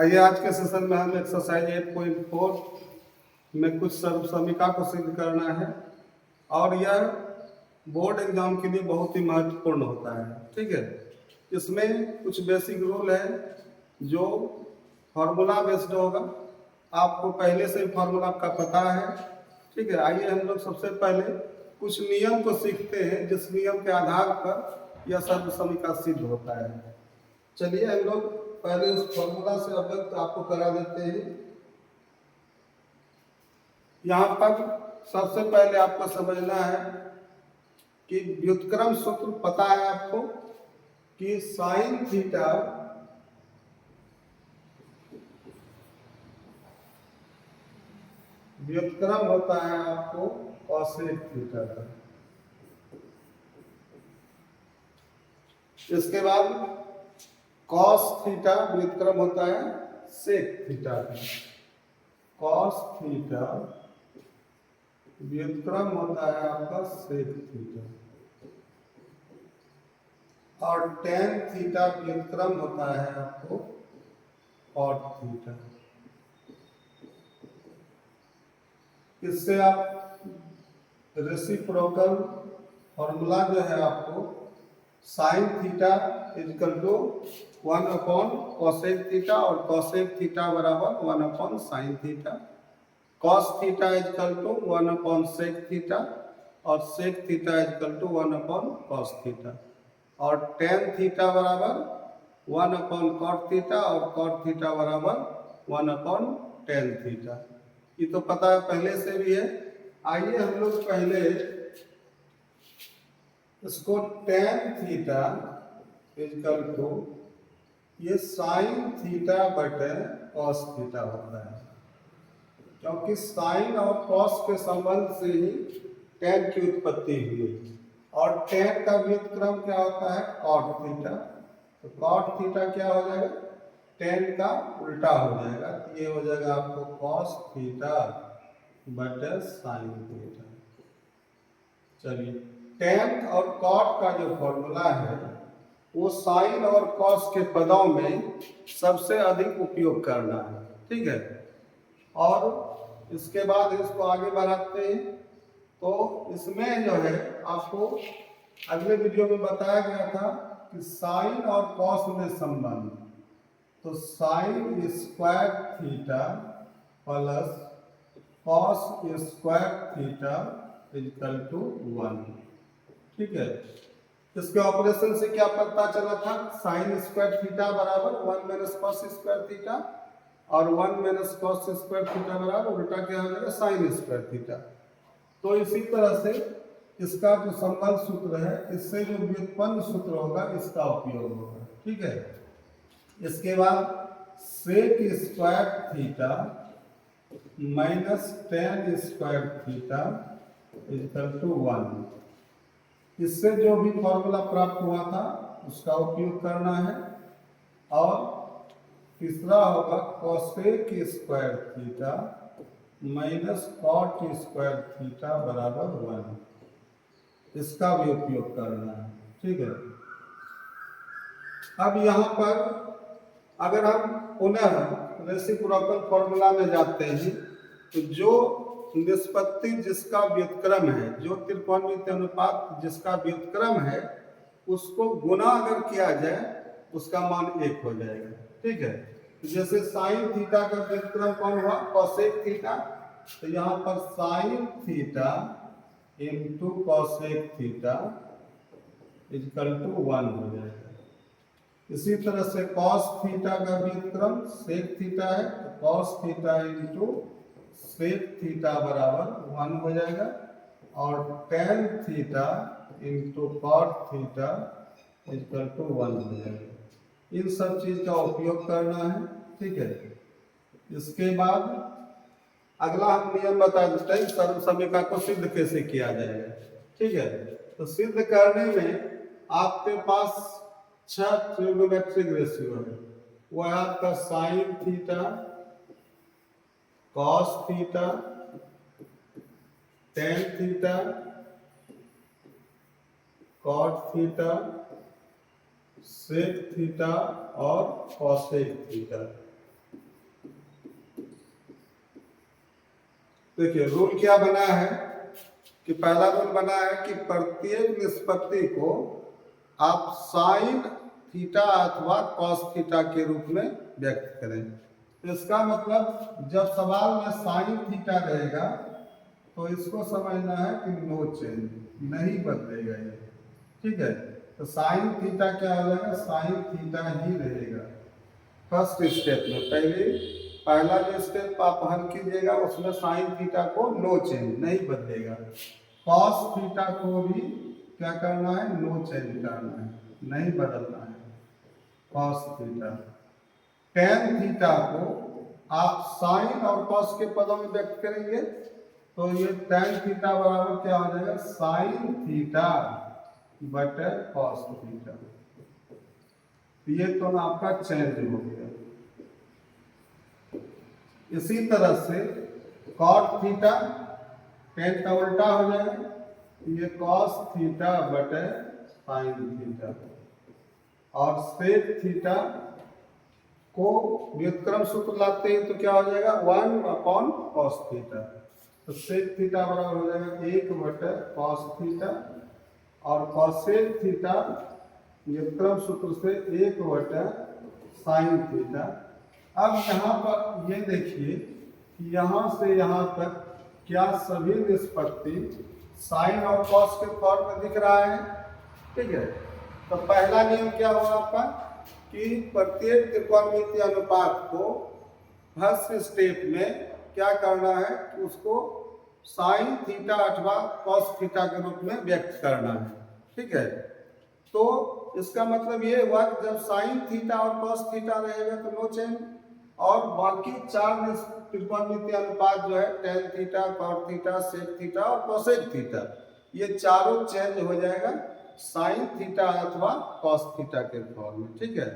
आइए आज के सेशन में हम एक्सरसाइज 8.4 में कुछ सर्वसमीका को सिद्ध करना है और यह बोर्ड एग्जाम के लिए बहुत ही महत्वपूर्ण होता है। ठीक है, इसमें कुछ बेसिक रूल है जो फार्मूला बेस्ड होगा। आपको पहले से फार्मूला आपका पता है। ठीक है, आइए हम लोग सबसे पहले कुछ नियम को सीखते हैं जिस नियम के आधार पर यह सर्वसमीका सिद्ध होता है। चलिए हम लोग पहले उस फॉर्मूला से अवगत आपको करा देते हैं। यहाँ पर सबसे पहले आपको समझना है कि व्युत्क्रम सूत्र पता है आपको कि साइन थीटा व्युत्क्रम होता है आपको कॉसेक थीटा का। इसके बाद कॉस थीटा व्युत्क्रम होता है सेक थीटा का। कॉस थीटा व्युत्क्रम होता है आपका सेक थीटा और टेन थीटा व्युत्क्रम होता है आपको कॉट थीटा। इससे आप रेसिप्रोकल फॉर्मूला जो है आपको sine theta equal to 1 upon cosec theta और कॉसेक थीटा बराबर 1 upon sine theta, cos theta equal to 1 upon sec theta और sec theta equal to 1 upon cos theta और टेन थीटा बराबर 1 अपॉन कॉट थीटा और cot theta बराबर 1 upon tan theta. ये तो पता है पहले से भी है। आइए हम लोग पहले इसको टेन थीटा इजकल टू ये साइन थीटा बटे कॉस थीटा होता है, क्योंकि साइन और कॉस के संबंध से ही टेन की उत्पत्ति हुई और टेन का व्युत्क्रम क्या होता है कॉट थीटा। तो कॉट थीटा क्या हो जाएगा टेन का उल्टा हो जाएगा, तो ये हो जाएगा आपको कॉस थीटा बटे साइन थीटा। चलिए टेन और कॉट का जो फॉर्मूला है वो साइन और कॉस के पदों में सबसे अधिक उपयोग करना है। ठीक है, और इसके बाद इसको आगे बढ़ाते हैं। तो इसमें जो है आपको अगले वीडियो में बताया गया था कि साइन और कॉस में संबंध, तो sine square theta plus cos square theta equal to 1। ठीक है, इसके ऑपरेशन से क्या पता चला था साइन स्क्वायर थीटा बराबर 1 माइनस कॉस स्क्वायर थीटा और 1 माइनस कॉस स्क्वायर थीटा बराबर उल्टा क्या हो जाएगा साइन स्क्वायर थीटा। तो इसी तरह से इसका जो संबंध सूत्र है इससे जो व्युत्पन्न सूत्र होगा इसका उपयोग होगा। ठीक है, इसके बाद sec square theta minus tan square theta equal to 1। इससे जो भी फॉर्मूला प्राप्त हुआ था उसका उपयोग करना है और तीसरा होगा cosec square theta minus cot square theta बराबर 1, इसका भी उपयोग करना है। ठीक है, अब यहाँ पर अगर हम पुनः रेसिप्रोकल फॉर्मूला में जाते हैं तो जो निष्पत्ति जिसका व्युत्क्रम है, जो त्रिकोणमितीय अनुपात जिसका व्युत्क्रम है उसको गुना अगर किया जाए उसका मान 1 हो जाएगा। ठीक है, जैसे साइन थीटा का व्युत्क्रम कौन हुआ कॉसेक थीटा, तो यहाँ पर sine theta into cosec theta equal to 1 हो जाएगा। इसी तरह से कॉस थीटा का व्युत्क्रम सेक थीटा है, तो cos theta into sec theta बराबर 1 हो जाएगा और tan theta into cot theta equal to 1 हो जाएगा। इन सब चीज का उपयोग करना है। ठीक है, इसके बाद अगला हम नियम बता देते हैं सर्वसमीका को सिद्ध कैसे किया जाएगा। ठीक है, तो सिद्ध करने में आपके पास 6 ट्रिग्नोमेट्रिक रेशियो है। वो है आपका sine theta, cos theta, tan theta, cot theta, sec theta और कॉसेक थीटा। देखिए रूल क्या बना है कि पहला रूल बना है कि प्रत्येक निष्पत्ति को आप साइन थीटा अथवा कॉस थीटा के रूप में व्यक्त करें। इसका मतलब जब सवाल में साइन थीटा रहेगा तो इसको समझना है कि नो चेंज, नहीं बदलेगा ये, ठीक है। तो साइन थीटा क्या हो जाएगा, साइन थीटा ही रहेगा फर्स्ट स्टेप में। पहला जो स्टेप आप हल कीजिएगा उसमें साइन थीटा को नो चेंज, नहीं बदलेगा। कॉस थीटा को भी क्या करना है, नो चेंज करना है, नहीं बदलना है कॉस थीटा। टेन थीटा को आप साइन और कॉस के पदों में व्यक्त करेंगे तो ये टेन थीटा बराबर क्या हो जाएगा, साइन थीटा बटे कॉस थीटा। ये तो आपका चेंज हो गया। इसी तरह से कॉट थीटा टेन का उल्टा हो जाएगा, ये कॉस थीटा बटे साइन थीटा। और सेक थीटा को व्युत्क्रम सूत्र लाते हैं तो क्या हो जाएगा, 1 अपॉन कॉस थीटा। तो सेक थीटा बराबर हो जाएगा 1 बटे कॉस थीटा और कॉसेक थीटा व्युत्क्रम सूत्र से 1 बटे साइन थीटा। अब यहाँ पर ये देखिए कि यहाँ से यहाँ तक क्या सभी निष्पत्ति साइन और कॉस के फॉर्म में दिख रहा है, ठीक है। तो पहला नियम क्या हुआ आपका कि प्रत्येक त्रिकोणमितीय अनुपात को फर्स्ट स्टेप में क्या करना है कि उसको साइन थीटा अथवा कॉस थीटा के रूप में व्यक्त करना है, ठीक है। तो इसका मतलब ये हुआ कि जब साइन थीटा और कॉस थीटा रहेगा तो नो चेंज, और बाकी चार त्रिकोणमितीय अनुपात जो है tan theta, cot theta, sec theta और कोसेक थीटा, ये चारों चेंज हो जाएगा साइन थीटा अथवा कॉस थीटा के फॉर्म में, ठीक है।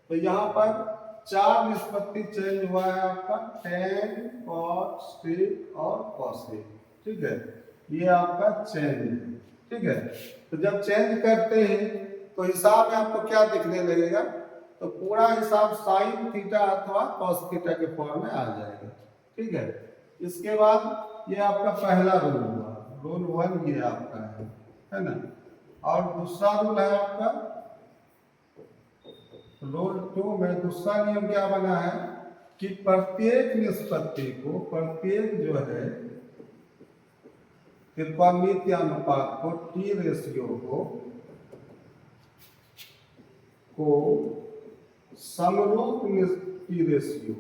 तो यहाँ पर चार निष्पत्ति चेंज हुआ है आपका, टेन, कॉट, सेक और कोसेक, ठीक है। ये आपका चेंज है, ठीक है। तो जब चेंज करते हैं तो हिसाब में आपको क्या दिखने लगेगा, तो पूरा हिसाब साइन थीटा अथवा कॉस थीटा के फॉर्म में आ जाएगा, ठीक है। इसके बाद ये आपका पहला रूल हुआ, रूल 1 ये आपका है ना। और दूसरा रूल है आपका रूल 2 में दूसरा नियम क्या बना है कि प्रत्येक निष्पत्ति को, प्रत्येक जो है त्रिकोणमितीय अनुपात को, टी रेशियो को समरूप टी रेशियो,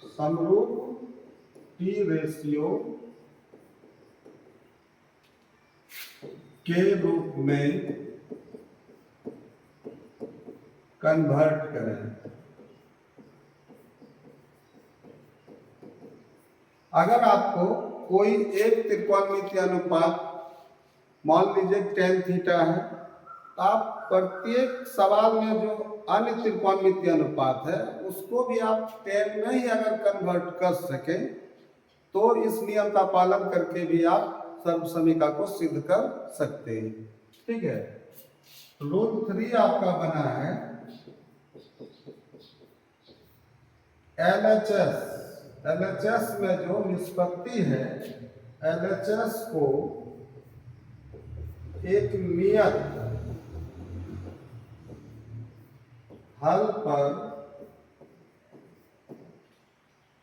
समरूप टी रेशियो के रूप में कन्वर्ट करें। अगर आपको कोई एक त्रिकोणमितीय अनुपात मान लीजिए टेन थीटा है, तो आप प्रत्येक सवाल में जो अन्य त्रिकोणमितीय अनुपात है उसको भी आप टेन में ही अगर कन्वर्ट कर सकें तो इस नियम का पालन करके भी आप सर्वसमीका को सिद्ध कर सकते हैं, ठीक है। रूल 3 आपका बना है LHS। LHS में जो निष्पत्ति है, LHS को एक नियत हल पर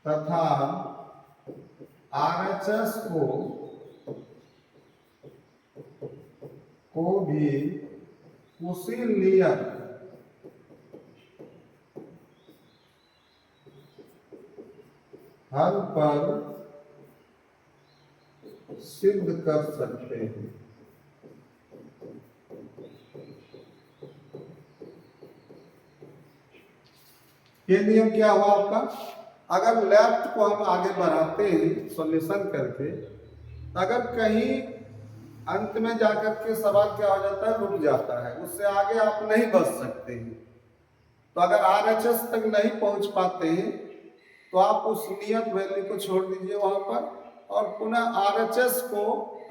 तथा RHS को भी उसी नियत हल पर सिद्ध कर सकते हैं। ये नियम क्या हुआ आपका, अगर लेफ्ट को हम आगे बढ़ाते हैं सॉल्यूशन करके, अगर कहीं अंत में जाकर के सवाल क्या हो जाता है, रुक जाता है, उससे आगे आप नहीं बढ़ सकते हैं। तो अगर RHS तक नहीं पहुंच पाते हैं तो आप उस नियत वैल्यू को छोड़ दीजिए वहां पर और पुनः RHS को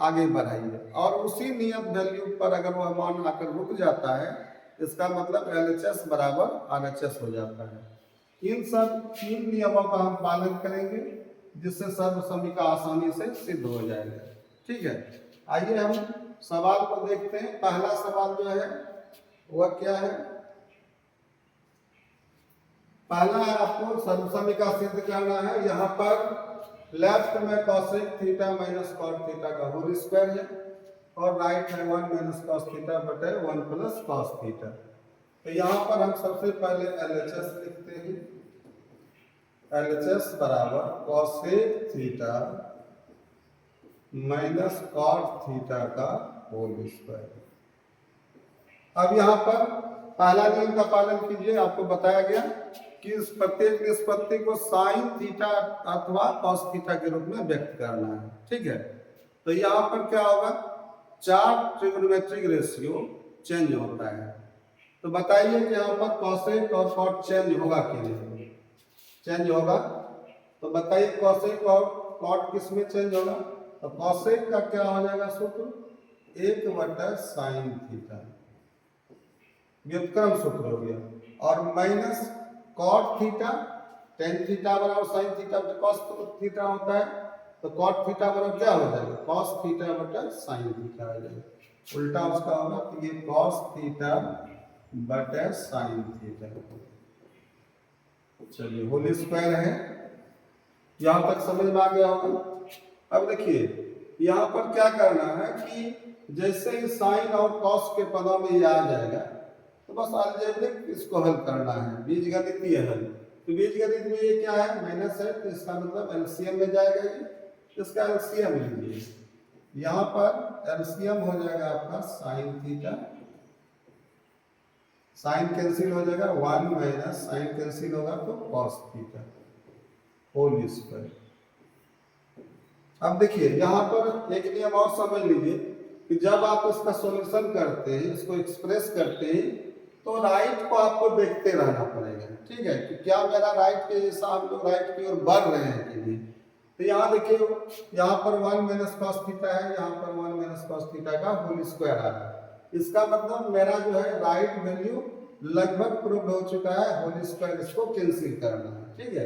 आगे बढ़ाइए, और उसी नियत वैल्यू पर अगर वह मान आकर रुक जाता है, इसका मतलब LHS बराबर RHS हो जाता है। इन सब 3 नियमों का हम पालन करेंगे जिससे सर्वसम्मिका आसानी से सिद्ध हो जाएगा। ठीक है, आइए हम सवाल को देखते हैं। पहला सवाल जो है वह क्या है? पहला है आपको सर्वसम्मिका सिद्ध करना है। यहाँ पर लेफ्ट में cosec theta minus cot theta का होल स्क्वायर है और राइट है 1 माइनस कॉस थीटा बटे 1 प्लस कॉस थीटा। तो यहाँ पर हम सबसे पहले LHS लिखते हैं। LHS बराबर cosec theta minus cot theta का होल स्क्वायर। अब यहाँ पर पहला नियम का पालन कीजिए। आपको बताया गया कि इस प्रत्येक निष्पत्ति को साइन थीटा अथवा कॉस थीटा के रूप में व्यक्त करना है। ठीक है, तो यहाँ पर क्या होगा? चार ट्रिग्नोमेट्रिक रेशियो चेंज होता है। तो बताइए कि यहाँ पर कॉसेक और कॉट चेंज होगा कि नहीं? चेंज होगा। तो बताइए कॉसेक और कॉट किस में चेंज होगा? तो कॉसेक का क्या हो जाएगा सूत्र? 1/sin थीटा, व्युत्क्रम सूत्र हो गया। और minus cot theta, tan theta बराबर साइन थीटा बटे कॉस थीटा होता है। तो कॉट थीटा बराबर क्या हो जाएगा? कॉस थीटा बटे साइन थीटा आ जाएगा। उल्टा उसका होगा, तो ये कॉस थीटा बटे साइन थीटा। चलिए, होल स्क्वायर है। यहां तक समझ में आ गया होगा। अब देखिए यहाँ पर क्या करना है कि जैसे ही साइन और कॉस के पदों में ये आ जाएगा तो बस अलजेब्रिक इसको हल करना है, बीजगणितीय हल। तो बीजगणित में ये क्या है? माइनस है, तो इसका मतलब एलसीएम में जाएगा। ये इसका एलसीएम लीजिए। यहाँ पर एलसीएम हो जाएगा आपका साइन थीटा, साइन कैंसिल हो जाएगा, 1 माइनस साइन कैंसिल होगा तो कॉस थीटा होल स्क्वायर। अब देखिए यहाँ पर एक नियम और समझ लीजिए कि जब आप इसका सॉल्यूशन करते हैं, इसको एक्सप्रेस करते हैं, तो राइट को आपको देखते रहना पड़ेगा। ठीक है, कि क्या मेरा राइट के जैसा हम लोग राइट की ओर बढ़ रहे हैं कि नहीं। तो यहाँ देखिए, यहाँ पर 1 माइनस कॉस थीटा है, यहाँ पर 1 माइनस कॉस थीटा का होल स्क्वायर आ रहा है। इसका मतलब मेरा जो है राइट वैल्यू लगभग प्रूव हो चुका है। होल स्क्वायर इसको कैंसिल करना है। ठीक है,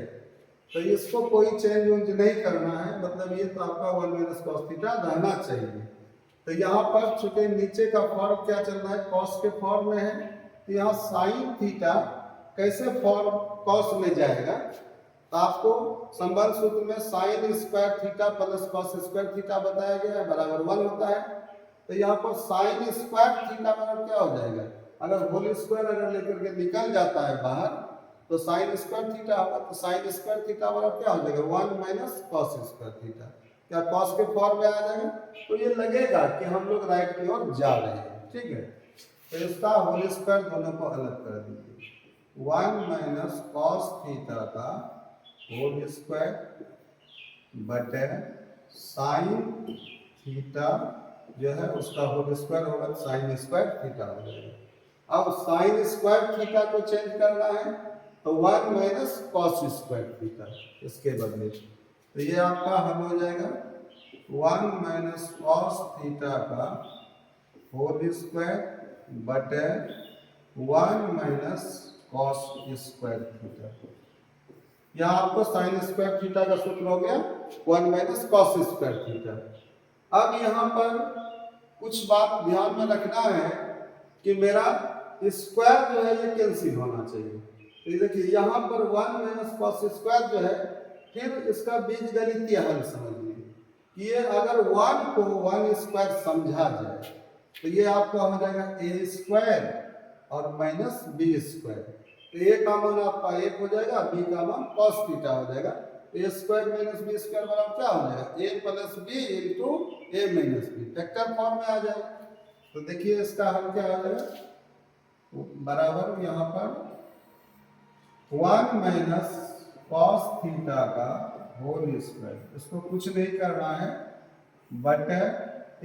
तो इसको कोई चेंज नहीं करना है, मतलब ये तो आपका 1 माइनस कॉस थीटा रहना चाहिए। तो यहाँ पर चूंकि नीचे का फॉर्म क्या चल रहा है? कॉस के फॉर्म में है, तो यहाँ साइन थीटा कैसे फॉर्म कॉस में जाएगा? तो आपको संबंध सूत्र में sign square theta plus cos square theta बताया गया है, बराबर 1 होता है। तो यहाँ पर साइन स्क्वायर थीटा बराबर क्या हो जाएगा? अगर होल स्क्वायर अगर लेकर के निकल जाता है बाहर तो साइन स्क्वायर थीटा होगा। तो साइन स्क्वायर थीटा बराबर क्या हो जाएगा? 1 माइनस कॉस स्क्वायर थीटा। क्या कॉस के फॉर्म में आ जाएगा? तो ये लगेगा कि हम लोग राइट की ओर जा रहे हैं। ठीक है, तो इसका होल स्क्वायर दोनों को अलग कर दीजिए। 1 माइनस कॉस थीटा का होल स्क्वायर बटे साइन थीटा जो है उसका होल स्क्वायर होगा, साइन स्क्वायर थीटा हो जाएगा। अब साइन स्क्वायर थीटा को चेंज करना है तो 1 माइनस कॉस स्क्वायर थीटा इसके बदले। तो ये आपका हल हो जाएगा 1 माइनस कॉस थीटा का होल स्क्वायर बटे 1 माइनस कॉस स्क्वायर थीटा। यहाँ आपको साइन स्क्वायर थीटा का सूत्र हो गया 1 माइनस कॉस स्क्वायर थीटा। अब यहाँ पर कुछ बात ध्यान में रखना है कि मेरा स्क्वायर जो है ये कैंसिल होना चाहिए। तो देखिए यहाँ पर 1 माइनस कॉस स्क्वायर जो है, फिर इसका बीजगणितीय हल समझिए कि ये अगर 1 को 1 स्क्वायर समझा जाए तो ये आपका हो जाएगा a स्क्वायर और माइनस बी स्क्वायर। तो a का मान आपका 1 हो जाएगा, b का मान कॉस थीटा हो जाएगा। a square minus B square बराबर क्या हो जाएगा? a plus B into a minus b, vector form में आ जाएगा। तो देखिए इसका हल क्या हो जाएगा? बराबर यहाँ पर 1 माइनस कॉस थीटा का होल स्क्वायर, इसको कुछ नहीं करना है, बटे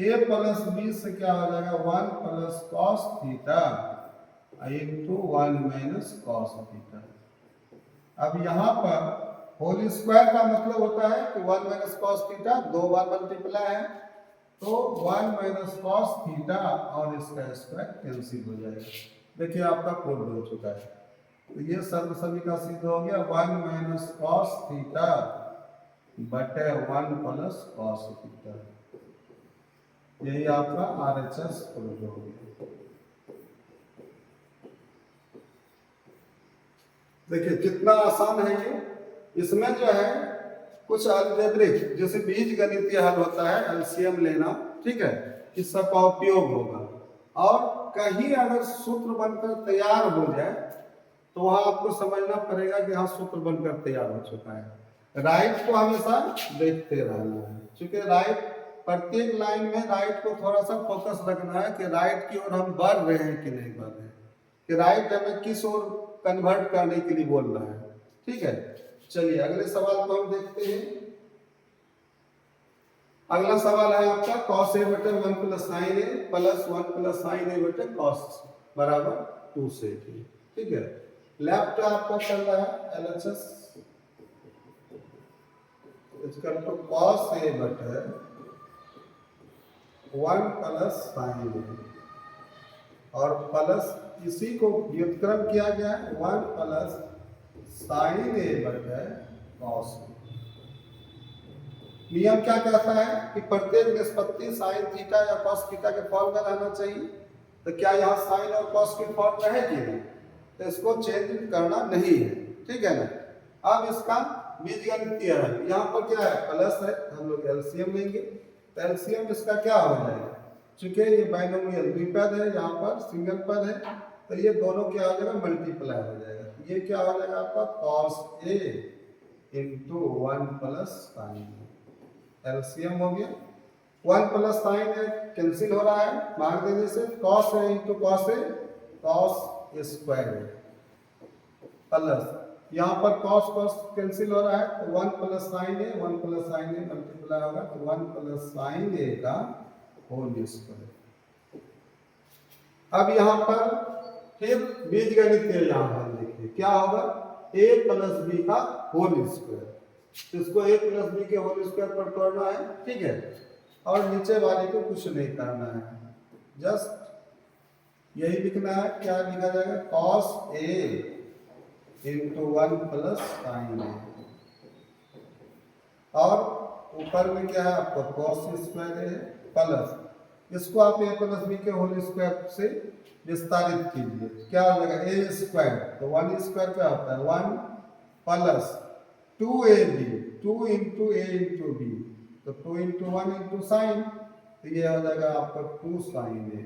a प्लस बी से क्या हो जाएगा? 1 plus cos theta into 1 minus cos theta. अब यहाँ पर होल स्क्वायर का मतलब होता है कि 1 माइनस कॉस थीटा 2 बार मल्टीप्लाई है, तो 1 माइनस कॉस थीटा और इसका स्क्वायर कैंसिल हो जाएगा। देखिए आपका प्रूव हो चुका है। तो ये सर्वसम्मिका सिद्ध हो गया 1 माइनस कॉस थीटा बटे 1 प्लस कॉस थीटा। यही आपका RHS प्रूव हो गया। देखिए कितना आसान है ये। इसमें जो है कुछ अलजेब्रिक जैसे बीज गणितीय हल होता है, एलसीएम लेना, ठीक है, इस सब का उपयोग होगा। और कहीं अगर सूत्र बनकर तैयार हो जाए तो वहां आपको समझना पड़ेगा कि हाँ सूत्र बनकर तैयार हो चुका है। राइट को हमेशा देखते रहना है, क्योंकि राइट प्रत्येक लाइन में राइट को थोड़ा सा फोकस रखना है कि राइट की ओर हम बढ़ रहे हैं कि नहीं बढ़ रहे हैं, कि राइट हमें किस ओर कन्वर्ट करने के लिए बोल रहा है। ठीक है, चलिए अगले सवाल को हम देखते हैं। अगला सवाल है आपका cos a बटे 1 प्लस साइन ए प्लस 1 प्लस साइन ए बटे cos बराबर 2 से। ठीक है, लेफ्ट आपका चल रहा है LHS इसका तो cos a बटे 1 प्लस साइन ए और प्लस इसी को व्युत्क्रम किया गया है 1 प्लस साइन ए बटे cos। नियम क्या कहता है कि प्रत्येक निष्पत्ति साइन थीटा या कॉस थीटा के फॉर्म में रहना चाहिए। तो क्या यहाँ साइन और कॉस की फॉर्म में है कि नहीं, तो इसको चेंज करना नहीं है। ठीक है ना। अब इसका बीजगणितीय है, यहाँ पर क्या है प्लस है, हम लोग एलसीएम लेंगे। तो एलसीएम इसका क्या हो जाएगा, चूंकि ये बाइनोमियल द्विपद है, यहाँ पर सिंगल पद है, तो ये दोनों क्या हो जाएगा मल्टीप्लाई हो जाएगा। ये क्या हो जाएगा आपका cos A into 1 plus sign. LCM हो गया, 1 प्लस साइन है कैंसिल हो रहा है भाग देने से, कॉस है इंटू कॉस है, कॉस स्क्वायर है प्लस यहाँ पर कॉस कॉस कैंसिल हो रहा है, तो 1 प्लस साइन है, 1 प्लस साइन है मल्टीप्लाई होगा, तो 1 प्लस साइन ए का होल स्क्वायर। अब यहाँ पर फिर बीजगणितीय यहाँ पर देखिए क्या होगा, a प्लस बी का होल स्क्वायर, इसको a प्लस बी के होल स्क्वायर पर तोड़ना है। ठीक है, और नीचे वाले को कुछ नहीं करना है, जस्ट यही लिखना है। क्या लिखा जाएगा cos a into 1 plus sine A, और ऊपर में क्या है आपको cos स्क्वायर है प्लस इसको आप a प्लस बी के होल स्क्वायर से विस्तारित कीजिए, क्या हो जाएगा a स्क्वायर, तो 1 स्क्वायर क्या होता है 1 प्लस 2ab, 2 इंटू ए इंटू बी, तो 2 इंटू 1 इंटू साइन, तो ये हो जाएगा आपका 2 साइन ए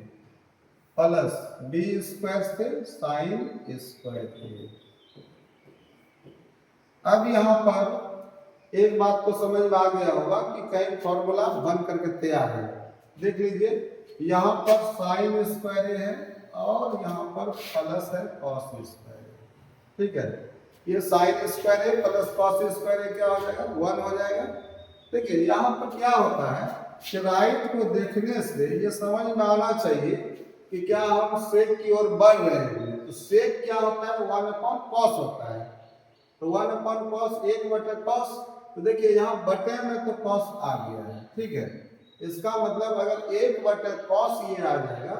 प्लस बी स्क्वायर से साइन स्क्वायर ए। अब यहाँ पर एक बात तो समझ में आ गया होगा कि कई फॉर्मूला बन करके तैयार है। देख लीजिए यहाँ पर साइन स्क्वायर है और यहाँ पर प्लस है कॉस स्क्वायर। ठीक है, ये साइन स्क्वायर है प्लस कॉस स्क्वायर है, क्या हो जाएगा 1 हो जाएगा। देखिए यहाँ पर क्या होता है कि राइट को देखने से ये समझ में आना चाहिए कि क्या हम सेक की ओर बढ़ रहे हैं। तो सेक क्या होता है 1 अपॉन कॉस होता है, तो 1 अपॉन कॉस 1 बटे कॉस, तो देखिए यहाँ बटे में तो कॉस आ गया है। ठीक है, इसका मतलब अगर 1 बटे कॉस ये आ जाएगा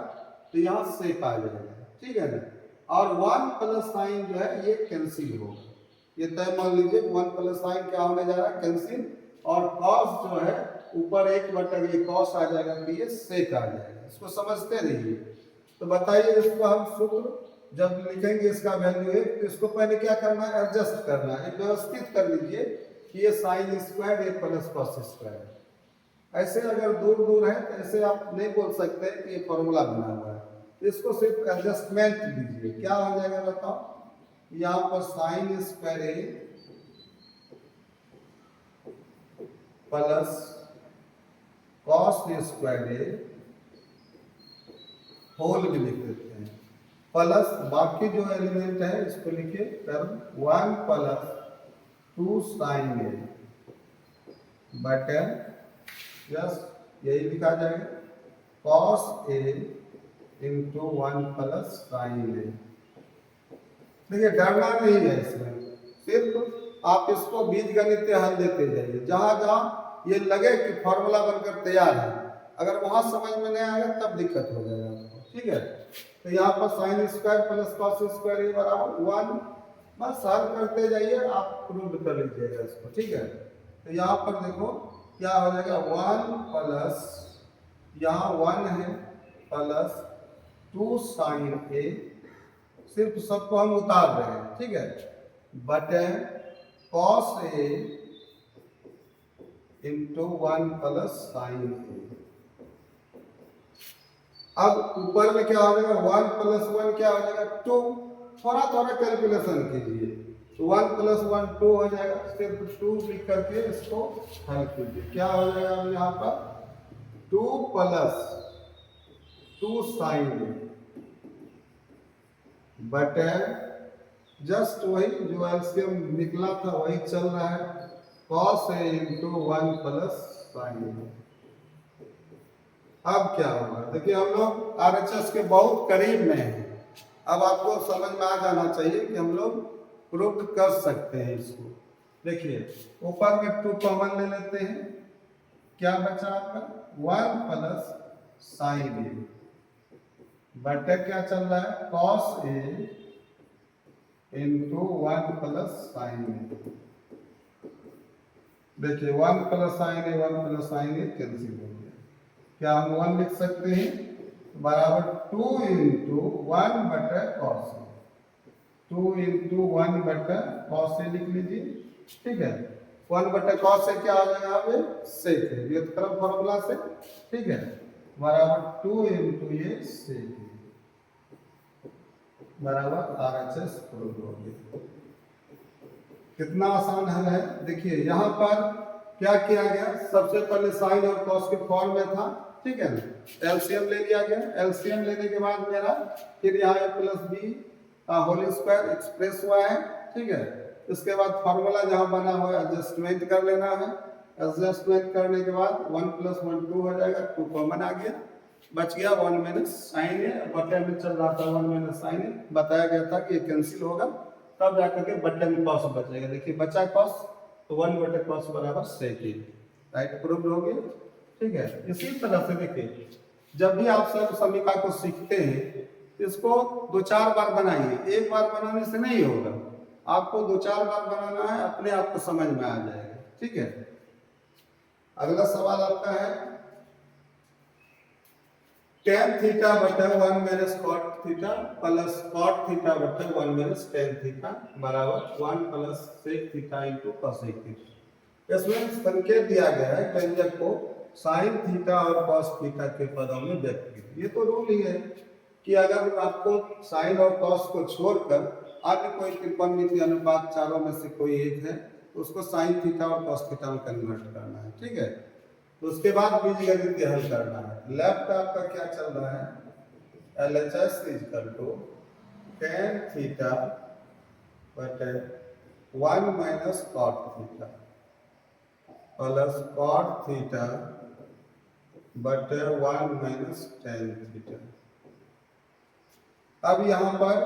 तो यहाँ सेक आ जाएगा। ठीक है ना, और 1 प्लस साइन जो है ये कैंसिल होगा, ये तय मान लीजिए 1 प्लस साइन क्या होने जा रहा है कैंसिल, और कॉस जो है ऊपर 1 बटे ये कॉस आ जाएगा तो ये सेक आ जाएगा। इसको समझते रहिए। तो बताइए इसको हम सूत्र जब लिखेंगे इसका वैल्यू है तो इसको पहले क्या करना है एडजस्ट करना है, व्यवस्थित कर लीजिए कि ये साइन स्क्वायर ये प्लस कॉस स्क्वायर। ऐसे अगर दूर दूर है तो ऐसे आप नहीं बोल सकते कि ये फॉर्मूला बना हुआ है, इसको सिर्फ एडजस्टमेंट लीजिए। क्या हो जाएगा बताओ, यहाँ पर साइन स्क्वायर ए प्लस कॉस स्क्वायर ए होल भी लिख देते हैं, प्लस बाकी जो एलिमेंट है इसको लिखिए टर्म 1 प्लस 2 साइन ए बटे यस यही लिखा जाएगा cos A into 1 plus sine ए। देखिए डरना नहीं है इसमें, सिर्फ आप इसको बीजगणितीय हल देते जाइए। जहां जहां ये लगे कि फॉर्मूला बनकर तैयार है, अगर वहां समझ में नहीं आएगा तब दिक्कत हो जाएगा आपको। ठीक है, तो यहाँ पर sine square plus cos square A बराबर 1, बस हल करते जाइए, आप प्रूव कर लीजिएगा इसको। ठीक है, तो यहाँ पर देखो क्या हो जाएगा, 1 प्लस, यहाँ 1 है प्लस 2 साइन ए, सिर्फ सबको हम उतार रहे हैं, ठीक है, बटे cos A into 1 plus sine ए। अब ऊपर में क्या हो जाएगा, 1 प्लस 1 क्या हो जाएगा 2, थोड़ा थोड़ा कैलकुलेशन कीजिए, तो 1 प्लस 1 2 हो जाएगा, सिर्फ 2 लिख करके इसको हल कीजिए, क्या हो जाएगा यहाँ पर 2 प्लस 2 साइन बटे जस्ट वही जो एलसीएम निकला था वही चल रहा है, cos A into 1 plus sine ए। अब क्या होगा, देखिए हम लोग आरएचएस के बहुत करीब में हैं, अब आपको समझ में आ जाना चाहिए कि हम लोग प्रूव कर सकते हैं इसको। देखिए ऊपर में 2 कॉमन ले लेते हैं, क्या बचा आपका 1 प्लस साइन ए बटे क्या चल रहा है cos A into 1 plus sine ए। देखिए 1 प्लस साइन ए 1 प्लस साइन ए कैंसिल हो गया, क्या हम 1 लिख सकते हैं बराबर 2 इंटू 1 बटे कॉस ए, 2 इंटू 1 बटे कॉस ए लिख लीजिए, ठीक है, 1 बटे कॉस ए क्या हो जाएगा यहाँ पे सेक है, व्युत्क्रम फॉर्मूला से, ठीक है, बराबर 2 इंटू ये सेक बराबर आरएचएस प्रूव हो गया। कितना आसान हल है, देखिए यहाँ पर क्या किया गया, सबसे पहले साइन और कॉस के फॉर्म में था, ठीक है ना, एलसीएम ले लिया गया, एलसीएम लेने के बाद मेरा फिर यहाँ A plus B whole square express हुआ है, ठीक है, इसके बाद फॉर्मूला जहाँ बना हुआ है एडजस्टमेंट कर लेना है, एडजस्टमेंट करने के बाद 1 प्लस 1 2 हो जाएगा, 2 कॉमन आ गया, बच गया 1 माइनस साइन ए, बटे में चल रहा था 1 माइनस साइन ए, बताया गया था कि ये कैंसिल होगा तब जाकर के बटे में कॉस बचेगा, देखिए बचा कॉस तो 1 बटे कॉस बराबर सेक ए, राइट प्रूफ हो गया, ठीक है। इसी तरह से देखिए जब भी आप सब समीकरण को सीखते हैं इसको 2-4 बार बनाइए, एक बार बनाने से नहीं होगा, आपको 2-4 बार बनाना है, अपने आप को समझ में आ जाएगा, ठीक है। अगला सवाल आपका है tan थीटा बटे 1 minus cot theta plus cot theta बटे 1 माइनस tan थीटा बराबर 1 plus sec theta into cosec theta. इसमें संकेत दिया गया है व्यंजक को sin थीटा और cos थीटा के पदों में व्यक्त कीजिए। ये तो रूल ही है कि अगर आपको sin और cos को छोड़कर अन्य कोई त्रिकोणमितीय अनुपात चारों में से कोई एक है तो उसको sin थीटा और cos थीटा में कन्वर्ट करना है, ठीक है। तो उसके बाद बीजगणितीय हल करना है। लेफ्ट आपका क्या चल रहा है LHS इक्वल tan थीटा बटे 1 minus cot theta plus cot theta बटे 1 माइनस tan थीटा। अब यहाँ पर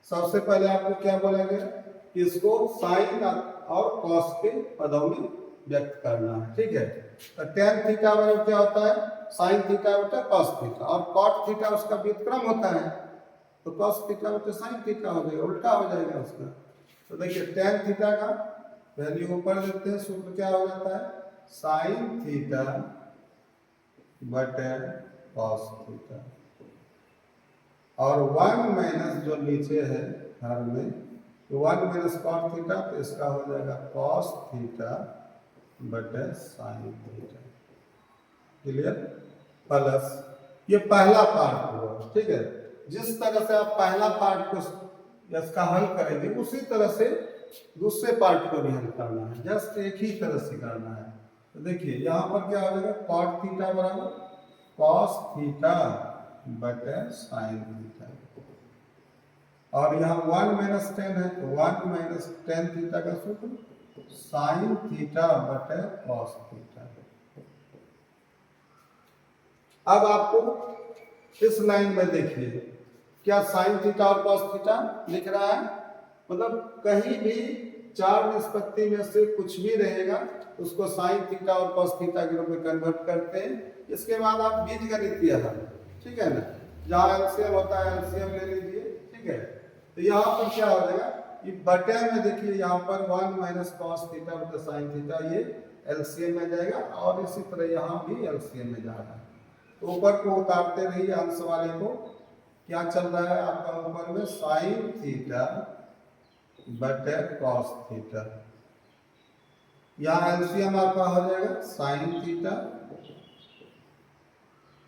सबसे पहले आपको क्या बोला गया, इसको साइन और कॉस के पदों में व्यक्त करना है, ठीक है। तो tan थीटा बराबर क्या होता है साइन थीटा बटे कॉस थीटा और cot थीटा उसका व्युत्क्रम होता है, तो cos थीटा बटे साइन थीटा हो जाएगा, उल्टा हो जाएगा उसका। तो देखिए tan थीटा का वैल्यू ऊपर देते हैं, सूत्र क्या हो जाता है साइन थीटा बटे cos थीटा और 1 माइनस जो नीचे है हर में तो 1 माइनस cot थीटा, तो इसका हो जाएगा cos थीटा बटे साइन थीटा, क्लियर। प्लस ये पहला पार्ट हुआ, ठीक है। जिस तरह से आप पहला पार्ट को इसका हल करेंगे उसी तरह से दूसरे पार्ट को भी हल करना है, जस्ट एक ही तरह से करना है। तो देखिए यहाँ पर क्या हो जाएगा cot थीटा बराबर cos थीटा बटे साइन थीटा और यहाँ 1 माइनस टेन है तो 1 माइनस टेन थीटा का सूत्र साइन थीटा बटे कॉस थीटा। अब आपको इस लाइन में देखिए क्या साइन थीटा और कॉस थीटा लिख रहा है, मतलब कहीं भी चार निष्पत्ति में से कुछ भी रहेगा उसको साइन थीटा और कॉस थीटा के रूप में कन्वर्ट करते हैं। इसके बाद आप बीजगणितीय हल, ठीक है ना, जहाँ एलसीएम होता है एलसीएम ले लीजिए, ठीक है। तो यहाँ पर क्या हो जाएगा ये बटे में देखिए यहाँ पर 1 माइनस कॉस थीटा बटे साइन थीटा, ये एलसीएम में जाएगा और इसी तरह यहाँ भी एलसीएम में जा रहा है। तो ऊपर को उतारते रहिए अंश वाले को, क्या चल रहा है आपका ऊपर में साइन थीटा बटे कॉस थीटा, यहाँ एलसीएम आपका हो जाएगा साइन थीटा,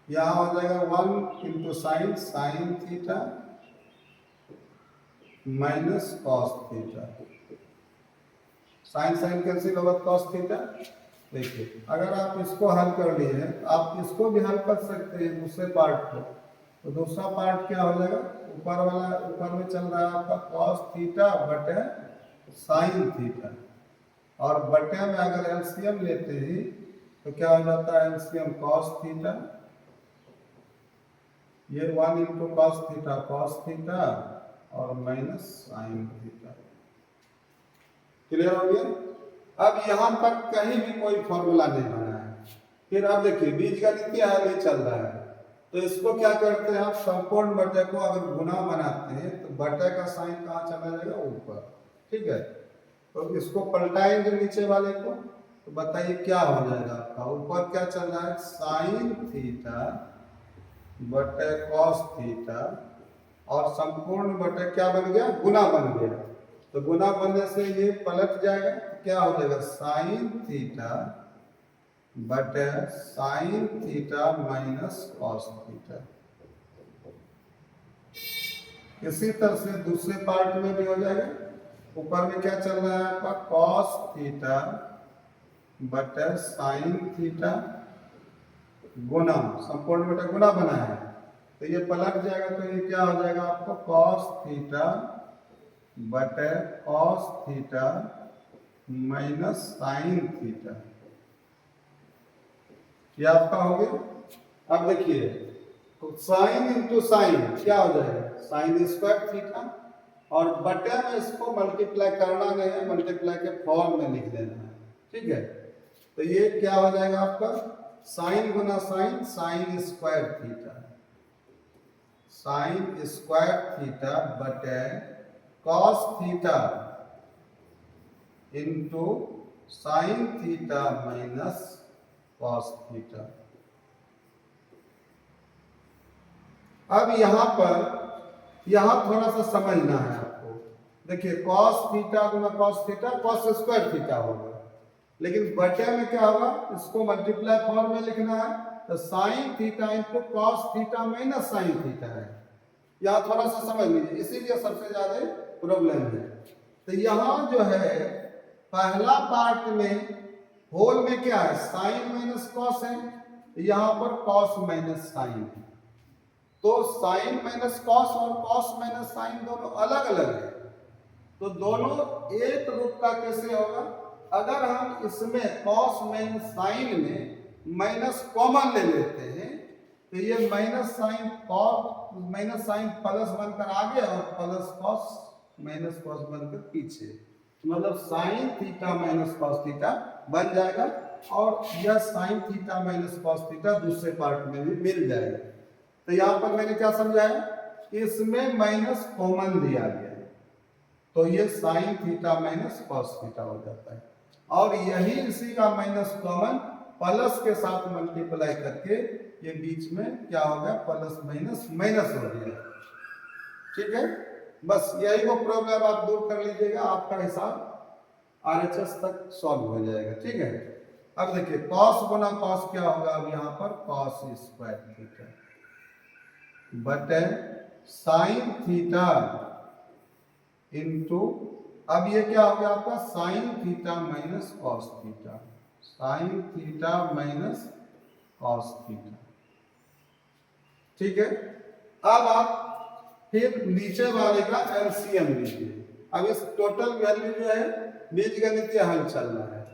यहाँ हो जाएगा 1 into sine sine theta minus cos theta, sine sine cancel होगा कॉस थीटा। देखिए अगर आप इसको हल कर लिए हैं आप इसको भी हल कर सकते हैं दूसरे पार्ट को, तो दूसरा पार्ट क्या हो जाएगा, ऊपर वाला ऊपर में चल रहा है आपका कॉस थीटा बटे साइन थीटा, और बटे में अगर एलसीएम लेते हैं तो क्या हो जाता है एलसीएम कॉस थीटा, ये 1 इंटू कॉस थीटा और माइनस साइन थीटा। क्लियर हो गया। अब यहाँ तक कहीं भी कोई फॉर्मूला नहीं बना है। फिर अब देखिए बीजगणितीय हल ही चल रहा है, तो इसको क्या करते हैं आप, संपूर्ण बटे को अगर गुना बनाते हैं तो बटे का साइन कहाँ चला जाएगा, ऊपर। ठीक है, तो इसको पलटाएंगे नीचे वाले को, तो बताइए क्या हो जाएगा आपका, ऊपर क्या चल रहा है साइन थीटा बटे कॉस थीटा, और संपूर्ण बटे क्या बन गया, गुना बन गया। तो गुना बनने से ये पलट जाएगा, तो क्या हो जाएगा साइन थीटा बटे sine theta minus cos theta. इसी तरह से दूसरे पार्ट में भी हो जाएगा, ऊपर में क्या चल रहा है आपका कॉस थीटा बटे साइन थीटा गुना, संपूर्ण बटे गुना बना है, तो ये पलट जाएगा, तो ये क्या हो जाएगा आपको कॉस थीटा बटे cos theta minus sine theta, ये आपका हो गया। अब देखिए तो साइन इंटू साइन क्या हो जाएगा साइन स्क्वायर थीटा, और बटे में इसको मल्टीप्लाई करना नहीं है, मल्टीप्लाई के फॉर्म में लिख देना है। ठीक है, तो ये क्या हो जाएगा आपका साइन गुना sine sine square theta, sine square theta बटे cos theta into sine theta minus cos theta. अब यहां थोड़ा सा समझना है आपको। देखिए कॉस थीटा गुना cos theta cos square theta होगा, लेकिन बटे में क्या होगा, इसको मल्टीप्लाई फॉर्म में लिखना है, तो sign theta into cos theta minus sine theta है। यहाँ थोड़ा सा समझ लीजिए, इसीलिए सबसे ज्यादा प्रॉब्लम है। तो यहाँ जो है पहला पार्ट में होल में क्या है साइन माइनस कॉस है, यहाँ पर कॉस माइनस साइन है, तो साइन माइनस कॉस और कॉस माइनस साइन दोनों अलग अलग है, तो दोनों एक रूप का कैसे होगा, अगर हम इसमें कॉस माइनस साइन में माइनस कॉमन ले लेते हैं तो ये minus sine cos minus sine plus बनकर आगे और प्लस कॉस माइनस कॉस बनकर पीछे, मतलब sign theta minus cos theta बन जाएगा, और यह sign theta minus cos theta दूसरे पार्ट में भी मिल जाएगा। तो यहाँ पर मैंने क्या समझाया, इसमें माइनस कॉमन दिया गया है, तो ये sign theta minus cos theta हो जाता है, और यही इसी का माइनस कॉमन प्लस के साथ मल्टीप्लाई करके ये बीच में क्या हो गया प्लस माइनस माइनस हो गया। ठीक है, बस यही वो प्रॉब्लम आप दूर कर लीजिएगा, आपका हिसाब आरएचएस तक सॉल्व हो जाएगा। ठीक है, अब देखिए कॉस गुना कॉस क्या होगा, अब यहाँ पर कॉस स्क्वायर थीटा बटे साइन थीटा इंटू, अब ये क्या हो गया आपका sine theta minus cos theta, sign theta minus cos theta. ठीक है, अब आप फिर नीचे वाले का एलसीएम लीजिए। अब इस टोटल वैल्यू जो है बीजगणितीय हल चल रहा है,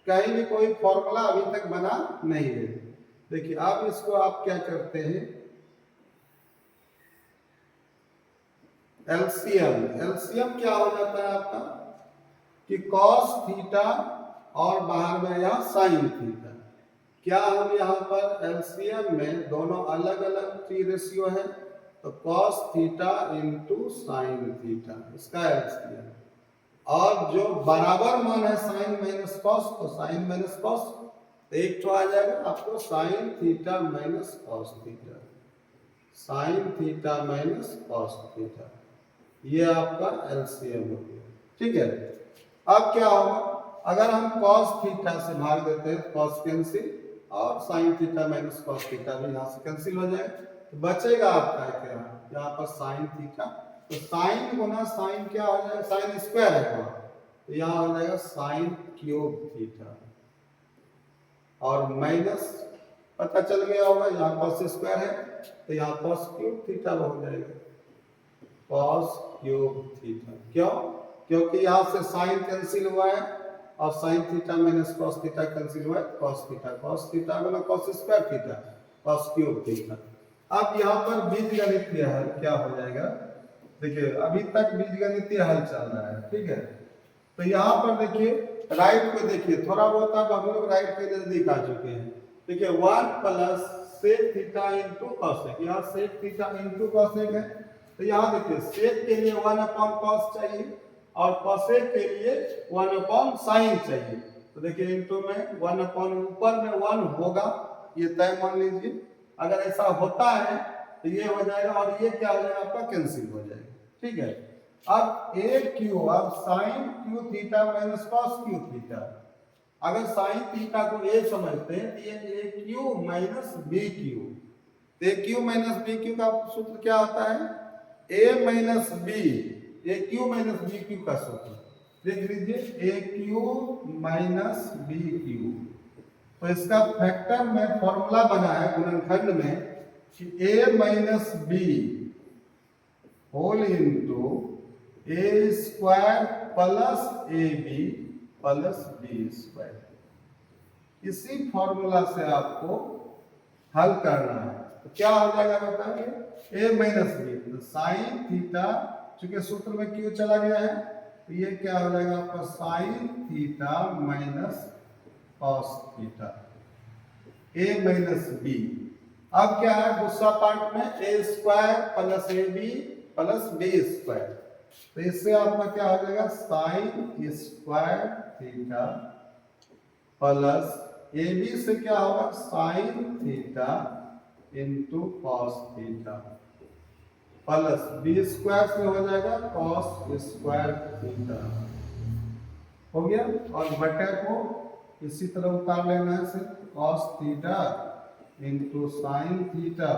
कहीं भी कोई फॉर्मूला अभी तक बना नहीं है। देखिए अब इसको आप क्या करते हैं, एलसीएम क्या हो जाता है आपका कि कॉस थीटा और बाहर में यहाँ साइन थीटा, क्या हम यहाँ पर एलसीएम में दोनों अलग अलग टी रेशियो है, तो cos theta into sine theta इसका एलसीएम, और जो बराबर मान है साइन माइनस कॉस, तो साइन माइनस कॉस, तो एक तो आ जाएगा आपको sine theta minus cos theta, sign theta minus cos theta, ये आपका एलसीएम हो गया। ठीक है, अब क्या होगा, अगर हम कॉस थीटा से भाग देते हैं कॉस कैंसिल, और sine theta minus cos theta भी यहाँ से कैंसिल हो जाएगा, तो बचेगा आपका क्या, यहाँ पर साइन थीटा, तो साइन गुना साइन क्या हो जाएगा, साइन स्क्वायर है वहाँ, तो यहाँ हो जाएगा साइन क्यूब थीटा, और माइनस पता चल गया होगा, यहाँ कॉस स्क्वायर है तो यहाँ कॉस क्यूब थीटा हो जाएगा, कॉस क्यूब थीटा। क्यों, क्योंकि यहाँ से साइन कैंसिल हुआ है और sine theta minus cos theta cancel हुआ है, कॉस थीटा गुना cos square theta, cos cube theta. अब यहाँ पर बीजगणितीय हल क्या हो जाएगा, देखिए अभी तक बीजगणितीय हल चल रहा है। ठीक है, तो यहाँ पर देखिए राइट को देखिए, थोड़ा बहुत अब हम लोग राइट के नजदीक आ चुके हैं। देखिए 1 plus sec theta into cosec, यहाँ सेक थीटा इंटू कॉसेक है, तो यहाँ देखिए सेक के लिए 1 अपॉन कॉस चाहिए और कॉसेक के लिए 1 अपॉन साइन चाहिए, तो देखिए इंटू में 1 अपॉन ऊपर में 1 होगा, ये तय मान लीजिए। अगर ऐसा होता है तो ये हो जाएगा और ये क्या हो जाएगा आपका कैंसिल हो जाएगा। ठीक है, अब ए क्यू, अब sine cube theta minus cos cube theta, अगर साइन थीटा को ए समझते हैं तो ये a cube minus B cube, तो a cube minus B cube का सूत्र क्या होता है, ए minus b, a cube minus B cube का सूत्र देख लीजिए, a cube minus B cube, तो इसका फैक्टर में फॉर्मूला बना है गुणनखंड में कि A minus B whole into A square plus A B plus B square. इसी फॉर्मूला से आपको हल करना है, तो क्या हो जाएगा बताइए, ए माइनस बी, तो साइन थीटा, चूंकि सूत्र में क्यू चला गया है तो ये क्या हो जाएगा आपका sine theta minus cos theta, A minus B. अब क्या है दूसरा पार्ट में, ए square plus A B plus B square, तो इससे आपका क्या हो जाएगा sine square theta plus A B से क्या होगा sine theta into cos theta plus B square से हो जाएगा कॉस स्क्वायर थीटा, हो गया। और बटे को इसी तरह उतार लेना है, सिर्फ cos theta into sine theta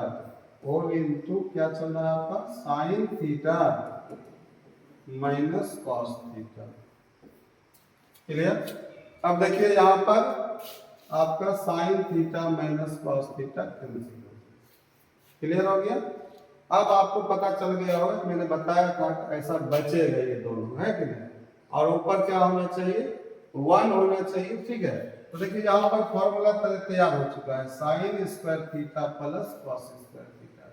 और इंटू क्या चल रहा है आपका sine theta minus cos theta. Clear, अब देखिए यहाँ पर आपका sine theta minus cos theta cancel हो गया। क्लियर हो गया, अब आपको पता चल गया होगा, मैंने बताया था ऐसा बचेगा ये दोनों, है कि नहीं, और ऊपर क्या होना चाहिए 1 होना चाहिए। ठीक है, तो देखिए यहाँ पर फॉर्मूला तैयार हो चुका है, sine square theta plus cos square theta,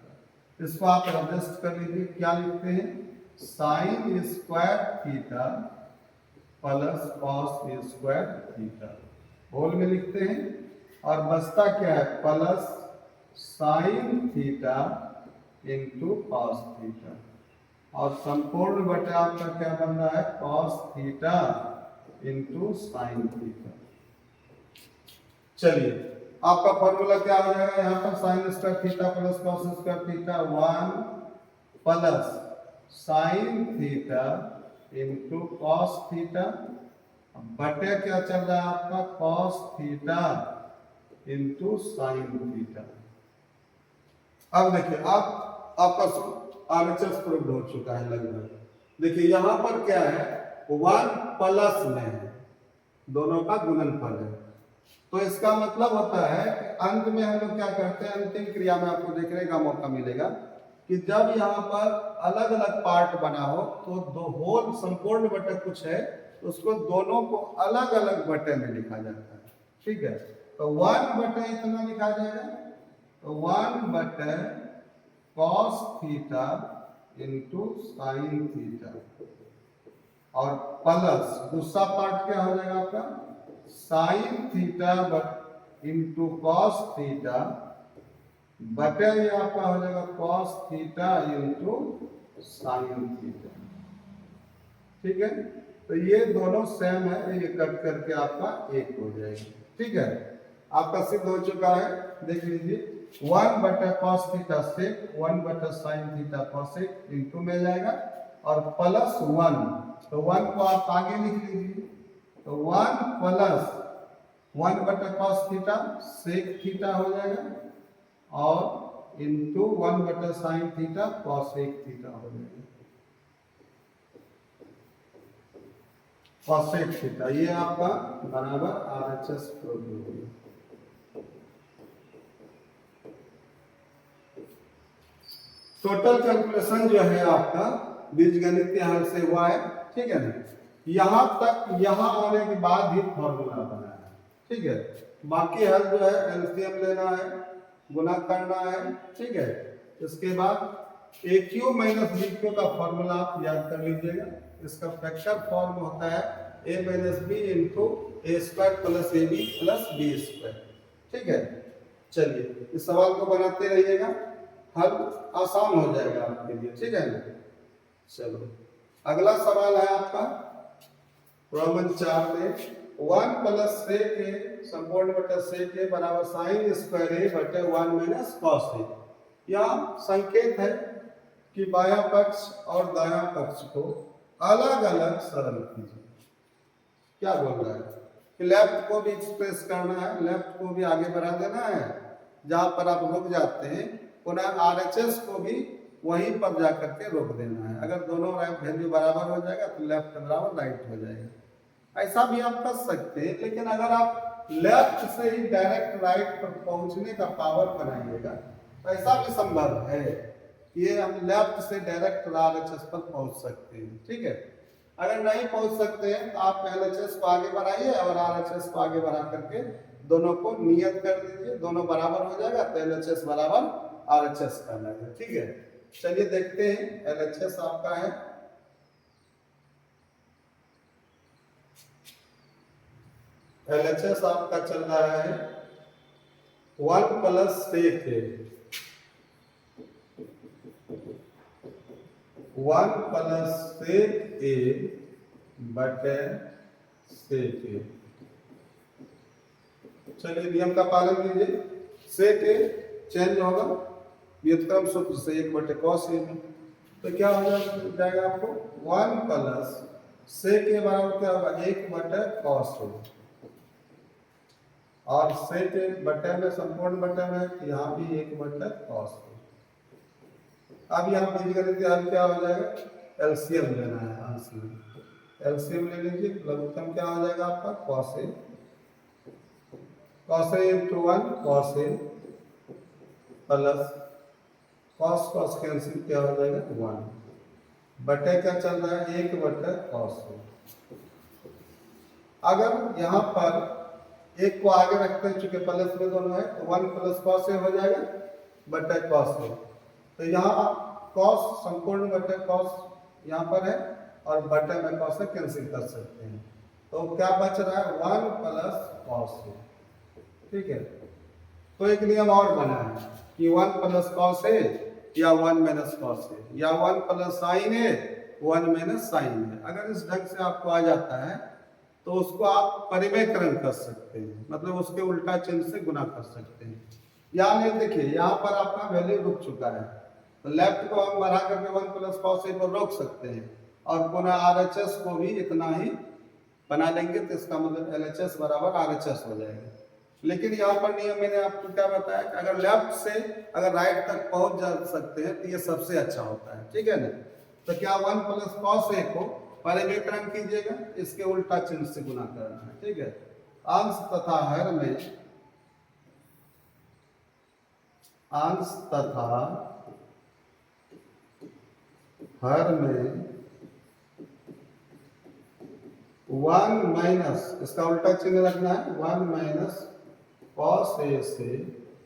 इसको आप एडजस्ट कर लीजिए, क्या लिखते हैं sine square theta plus cos square theta whole में लिखते हैं, और बचता क्या है plus sine theta into cos theta, और संपूर्ण बटा आपका क्या बन रहा है cos theta into sine theta. चलिए आपका फॉर्मूला क्या हो जाएगा, यहाँ पर sine square theta plus cos square theta 1 plus sine theta into cos theta बटे क्या चल रहा है आपका cos theta into sine theta. अब देखिए अब आपका RHS प्रूव हो चुका है लगभग। देखिए यहाँ पर क्या है 1 प्लस में है, दोनों का गुणनफल है, तो इसका मतलब होता है कि अंत में हम लोग क्या करते हैं, अंतिम क्रिया में आपको देखने का मौका मिलेगा कि जब यहाँ पर अलग अलग पार्ट बना हो तो दो होल संपूर्ण बटे कुछ है तो उसको दोनों को अलग अलग बटे में लिखा जाता है। ठीक है, तो 1 बटे इतना लिखा जाएगा, तो 1 बटे cos theta into sine theta, और प्लस दूसरा पार्ट क्या हो जाएगा आपका sine theta into cos theta बटे ये आपका हो जाएगा cos theta into sine theta. ठीक है, तो ये दोनों सेम है, ये कट करके आपका एक हो जाएगा। ठीक है, आपका सिद्ध हो चुका है। देख लीजिए 1 बटा कॉस थीटा सेक 1 बटा साइन थीटा कॉसेक इंटू में जाएगा और प्लस 1, तो 1 को आप आगे लिख लीजिए, तो 1 प्लस 1 बटा कॉस थीटा सेक थीटा हो जाएगा और इंटू 1 बटा साइन थीटा कॉसेक थीटा हो जाएगा, कॉसेक थीटा। ये आपका बराबर RHS प्रोबेबिलिटी। टोटल कैलकुलेशन जो है आपका बीजगणितीय हल से हुआ है। ठीक है ना, यहां तक यहां आने के बाद ही फॉर्मूला बना है। ठीक है, बाकी हल जो है एलसीएम लेना है, गुना करना है। ठीक है, इसके बाद A cube minus B cube का फॉर्मूला आप याद कर लीजिएगा। इसका फैक्टर फॉर्म होता है ए minus B into A square plus A B plus B square. ठीक है, चलिए इस सवाल को बनाते रहिएगा, हल आसान हो जाएगा आपके लिए। ठीक है ना, चलो अगला सवाल है आपका रोमन 4 में 1 प्लस सेक ए संपूर्ण बटा सेक ए बराबर साइन स्क्वायर ए बटे 1 माइनस कॉस ए। यह संकेत है कि बायां पक्ष और दायां पक्ष को अलग अलग सरल कीजिए। क्या बोल रहा है कि लेफ्ट को भी एक्सप्रेस करना है, लेफ्ट को भी आगे बढ़ा देना है, जहां पर आप रुक जाते हैं पुनः RHS को भी वहीं पर जाकर के रोक देना है। अगर दोनों वैल्यू बराबर हो जाएगा तो लेफ्ट बराबर राइट हो जाएगा। ऐसा भी आप कर सकते हैं, लेकिन अगर आप लेफ्ट से ही डायरेक्ट राइट पर पहुंचने का पावर बनाइएगा तो ऐसा भी संभव है, ये हम लेफ्ट से डायरेक्ट RHS पर पहुंच सकते हैं। ठीक है, अगर नहीं पहुंच सकते हैं तो आप LHS को आगे बढ़ाइए और RHS को आगे बढ़ा करके दोनों को नियत कर दीजिए, दोनों बराबर हो जाएगा तो LHS बराबर RHS करना है। ठीक है, चलिए देखते हैं LHS आपका है LHS आपका चल रहा है 1 प्लस सेक ए 1 प्लस सेक ए बटे सेक ए। चलिए नियम का पालन कीजिए, सेक ए चेंज होगा व्युत्क्रम सूत्र से 1 बटे कॉस ए में, तो क्या हो जाएगा आपको 1 प्लस सेक ए बराबर क्या होगा 1 बटे कॉस ए, और सेक ए बटे में संपूर्ण बटे में यहाँ भी 1 बटे कॉस ए। अब यहाँ बीजगणितीय हल क्या हो जाएगा, एलसीएम लेना है अंश में, एलसीएम ले लीजिए, लघुत्तम क्या हो जाएगा आपका cos A into 1 cos A plus cos cos cancel क्या हो जाएगा 1 बटे क्या चल रहा है 1 बटे कॉस ए। अगर यहाँ पर एक को आगे रखते हैं, चूंकि प्लस में दोनों है तो 1 प्लस कॉस ए हो जाएगा बटे कॉस ए, तो यहाँ कॉस संपूर्ण बटे कॉस यहाँ पर है और बटे में कॉस से कैंसिल कर सकते हैं, तो क्या बच रहा है 1 प्लस कॉस ए। ठीक है, तो एक नियम और बना है कि 1 प्लस कॉस ए या 1 माइनस कॉस ए या 1 प्लस साइन ए 1 माइनस साइन ए। अगर इस ढंग से आपको आ जाता है तो उसको आप परिमेयकरण कर सकते हैं, मतलब उसके उल्टा चिन्ह से गुना कर सकते हैं। यहाँ देखिए यहाँ पर आपका वैल्यू रुक चुका है, तो लेफ्ट को हम बढ़ा करके 1 प्लस कॉस ए को रोक सकते हैं और पुनः RHS को भी इतना ही बना लेंगे, तो इसका मतलब LHS बराबर RHS हो जाएगा। लेकिन यहाँ पर नियम मैंने आपको क्या बताया कि अगर लेफ्ट से अगर राइट तक पहुंच जा सकते हैं तो ये सबसे अच्छा होता है। ठीक है ना, तो क्या 1 प्लस कॉस ए को परिमेयकरण कीजिएगा, इसके उल्टा चिन्ह से गुना करना है। ठीक है, अंश तथा हर में 1 माइनस, इसका उल्टा चिन्ह रखना है 1 माइनस कॉस ए से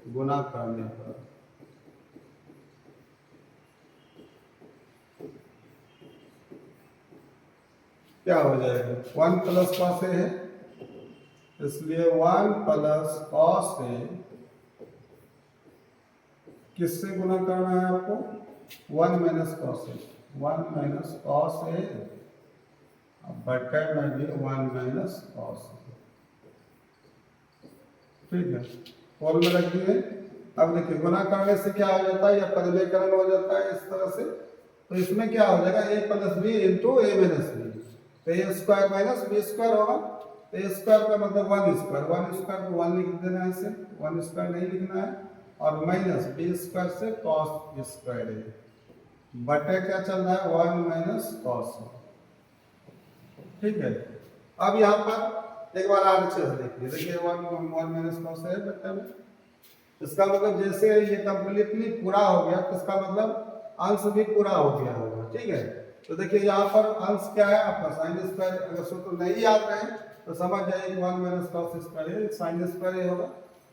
गुना करने पर क्या हो जाएगा 1 प्लस कॉस ए है, इसलिए 1 प्लस कॉस ए किससे गुना करना है आपको 1 minus cos A, 1 minus cos A बटे में भी 1 माइनस कॉस। ठीक है, कॉल में रख दिए। अब देखिए गुना करने से क्या हो जाता है, या परिमेयकरण हो जाता है इस तरह से। तो इसमें क्या हो जाएगा, a plus B into A minus b, तो a square minus B square होगा। तो ए स्क्वायर का मतलब 1 स्क्वायर, 1 स्क्वायर को 1 लिख देना है, इसे 1 स्क्वायर नहीं लिखना है, और माइनस बी स्क्वायर से कॉस स्क्वायर है, बटे क्या चल रहा है 1 माइनस कॉस। ठीक है, अब यहाँ पर एक बार आरएचएस देखिए, देखिए 1 माइनस कॉस है बटे में। इसका मतलब जैसे ये कंप्लीटली पूरा हो गया, तो इसका मतलब अंश भी पूरा हो गया होगा। ठीक है, तो देखिए यहाँ पर अंश क्या है आपका साइन स्क्वायर। अगर सूत्र नहीं याद रहे तो समझ जाइए 1 minus cos square sine square होगा,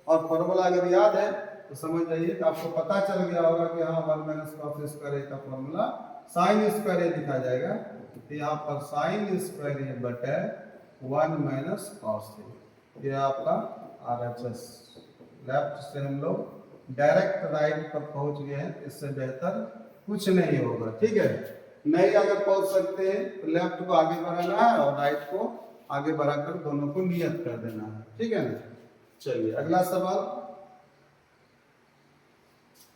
और फॉर्मूला अगर याद है तो समझ जाइए कि आपको पता चल गया होगा कि हाँ 1 माइनस कॉस स्क्वायर का फॉर्मूला साइन स्क्वायर लिखा जाएगा। तो यहाँ पर साइन स्क्वायर बटे 1 माइनस कॉस, ये आपका आरएचएस। लेफ्ट से हम लोग डायरेक्ट राइट पर पहुंच गए हैं, इससे बेहतर कुछ नहीं होगा। ठीक है, नहीं अगर पहुंच सकते हैं तो लेफ्ट को आगे बढ़ाना है और राइट को आगे बढ़ाकर दोनों को नियत कर देना है। ठीक है ना, चलिए अगला सवाल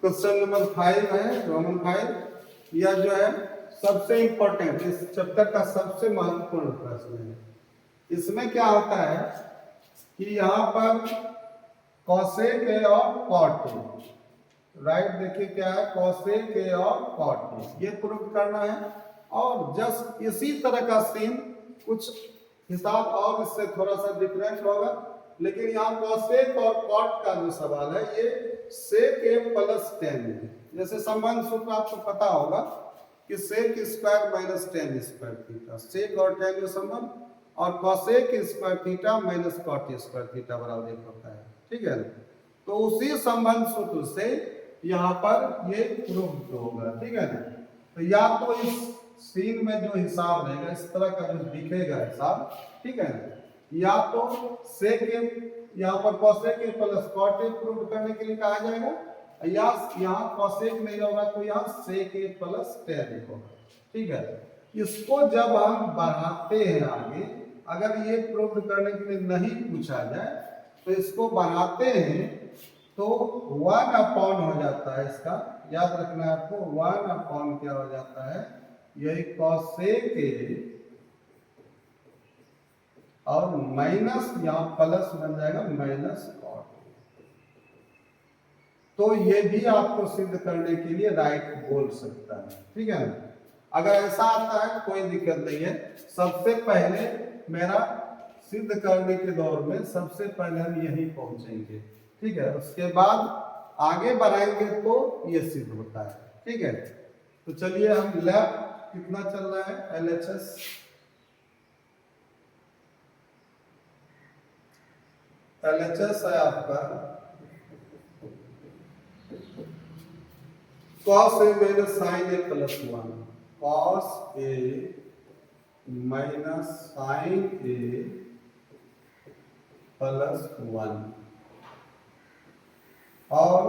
क्वेश्चन नंबर 5 है, रोमन 5। यह जो है सबसे इंपॉर्टेंट, इस चैप्टर का सबसे महत्वपूर्ण प्रश्न है। इसमें क्या होता है कि यहाँ पर कॉसेक ए और कॉट ए, राइट देखिए क्या है कॉसेक ए और कॉट ए, ये प्रूव करना है। और जस्ट इसी तरह का सीन कुछ हिसाब और इससे थोड़ा सा डिफरेंट होगा, लेकिन यहाँ कॉसेक और कॉट का जो सवाल है ये सेक ए प्लस टेन है। जैसे संबंध सूत्र आपको पता होगा कि sec square minus tan square theta, sec और टेन का संबंध, और cosec square theta minus cot square theta बराबर एक होता है। ठीक है, तो उसी संबंध सूत्र से यहाँ पर ये प्रूव होगा। ठीक है ना, तो या तो इस सीन में जो हिसाब रहेगा इस तरह का जो दिखेगा हिसाब, ठीक है ना, या तो सेक यहाँ पर कॉसेक प्लस कॉट प्रूव करने के लिए कहा जाएगा, या यहाँ कॉसेक नहीं होगा तो यहाँ सेक प्लस टेन होगा। ठीक है, इसको जब हम बढ़ाते हैं आगे, अगर ये प्रूव करने के लिए नहीं पूछा जाए तो इसको बढ़ाते हैं तो 1 अपॉन हो जाता है इसका, याद रखना है आपको। 1 अपॉन क्या हो जाता है, यही कॉसेक और माइनस यहाँ प्लस बन जाएगा माइनस कॉट। तो ये भी आपको सिद्ध करने के लिए राइट बोल सकता है। ठीक है ना, अगर ऐसा आता है कोई दिक्कत नहीं है। सबसे पहले मेरा सिद्ध करने के दौर में सबसे पहले हम यही पहुंचेंगे। ठीक है, उसके बाद आगे बढ़ाएंगे तो ये सिद्ध होता है। ठीक है, तो चलिए हम लेफ्ट कितना चल रहा है एलएचएस, एलएचएस है आपका cos A minus sign A plus 1, cos A minus sign A plus 1, और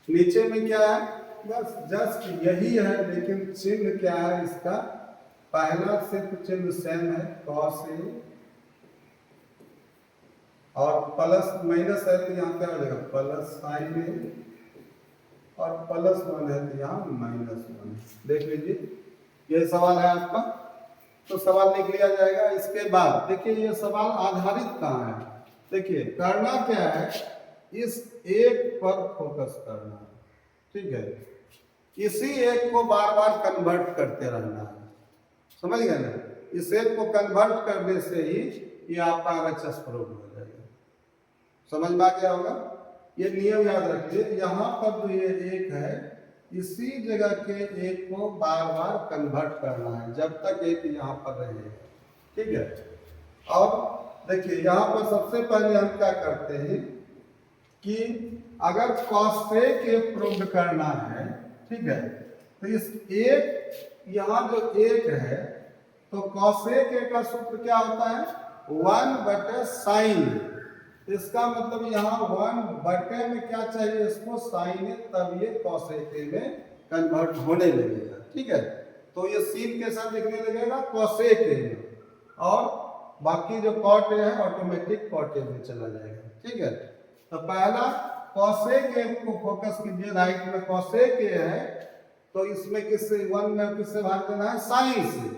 नीचे में क्या है, बस जस्ट यही है, लेकिन चिन्ह क्या है इसका, पहला सिर्फ चिन्ह सेम है कॉस ए, और प्लस माइनस है तो यहाँ क्या हो जाएगा प्लस साइन ए, और प्लस 1 है तो यहाँ माइनस 1। देख लीजिए ये सवाल है आपका, तो सवाल लिख लिया जाएगा। इसके बाद देखिए ये सवाल आधारित कहाँ है, देखिए करना क्या है, इस एक पर फोकस करना है। ठीक है, इसी एक को बार बार कन्वर्ट करते रहना है, समझ गए ना। इस एक को कन्वर्ट करने से ही ये आपका आरएचएस प्रूव हो जाएगा। समझ में आ गया होगा, ये नियम याद रखिए। यहाँ पर जो ये एक है, इसी जगह के एक को बार बार कन्वर्ट करना है जब तक एक यहाँ पर रहेगा। ठीक है, और देखिए यहाँ पर सबसे पहले हम क्या करते हैं कि अगर कॉसेक प्रूव करना है, ठीक है, तो इस एक यहाँ जो एक है तो कॉसेक का सूत्र क्या होता है 1 बटे साइन। इसका मतलब यहाँ 1 बटे में क्या चाहिए इसको साइन, तब ये कॉसेक में कन्वर्ट होने लगेगा। ठीक है, तो ये सीन के साथ दिखने लगेगा कॉसेक ए में, और बाकी जो कॉट ए है ऑटोमेटिक कॉट ए में चला जाएगा। ठीक है, तो पहला कॉसेक ए को फोकस कीजिए, राइट में कॉसेक ए है तो इसमें किससे 1 में किससे भाग देना है, साइन से।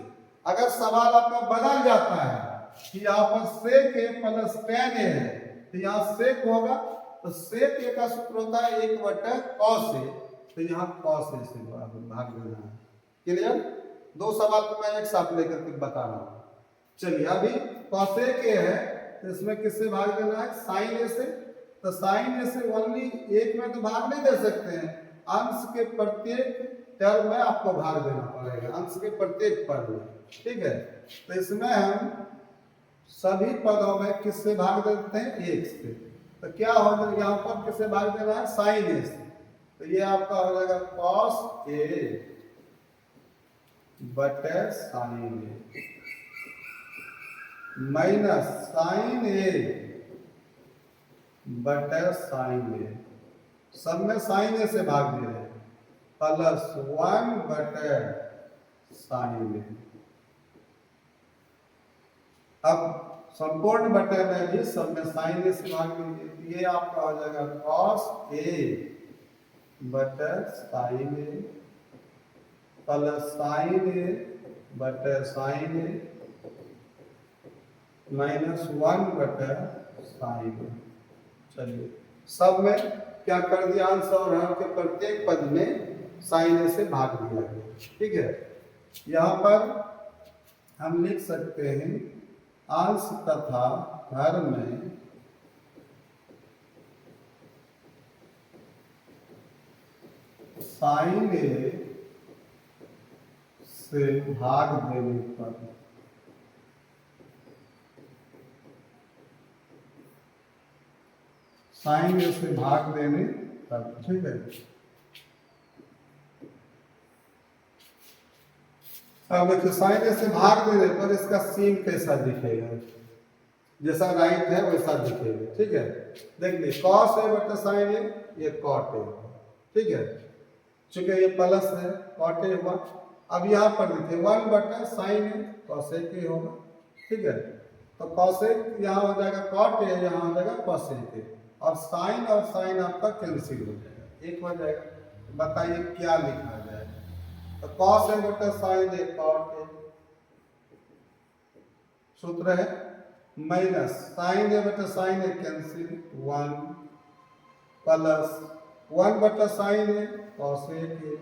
अगर सवाल आपका बदल जाता है कि यहाँ पर सेक ए प्लस टेन ए है तो यहाँ सेक होगा, तो सेक ए का सूत्र होता है 1/cos ए, तो यहाँ cos ए से भाग देना है। क्लियर? दो सवाल को मैं एक साथ लेकर के बता रहा हूँ। चलिए, अभी कॉसेक ए है तो इसमें किससे भाग देना है, साइन ए से। तो साइन ए से ओनली एक में तो भाग नहीं दे सकते हैं, अंश के प्रत्येक टर्म में आपको भाग देना पड़ेगा, अंश के प्रत्येक पद में। ठीक है, तो इसमें हम सभी पदों में किससे भाग देते हैं, एक से। तो क्या हो जाएगा, यहाँ पर किससे भाग देना है, साइन ए से। तो ये आपका हो जाएगा कॉस ए बटे साइन ए माइनस साइन ए बटे साइन ए, सब में साइन ए से भाग दे रहे, प्लस 1 बटे साइन ए। अब संपूर्ण बटे में भी सब में साइन ए से भाग दीजिए, ये आपका हो जाएगा कॉस ए बटे साइन ए प्लस साइन ए बटे साइन ए माइनस 1 बटे साइन ए। चलिए, सब में क्या कर दिया, अंश और हर के प्रत्येक पद में साइन ए से भाग दिया गया। ठीक है, यहाँ पर हम लिख सकते हैं अंश तथा हर में साइन ए से भाग देने पर साइन ए से भाग देने पर। ठीक है, अब देखिए साइन ए से भाग देने पर इसका सीन कैसा दिखेगा, जैसा राइट है वैसा दिखेगा। ठीक है, देखिए कॉस ए बटा साइन ए, ये कॉट ए। ठीक है, चूंकि ये प्लस है कॉट ए हुआ। अब यहाँ पर देखिए 1 बटा साइन ए कॉसेक ए होगा। ठीक है, तो कॉसेक यहाँ हो जाएगा कॉट ए, यहाँ हो जाएगा कॉसेक ए, और साइन आपका कैंसिल हो जाएगा, एक हो जाएगा। तो बताइए क्या लिखा जाए, तो कॉस ए बटा साइन ए कॉट ए, सूत्र है माइनस साइन ए बटा साइन ए कैंसिल 1 प्लस 1 बटा साइन ए कॉसेक ए,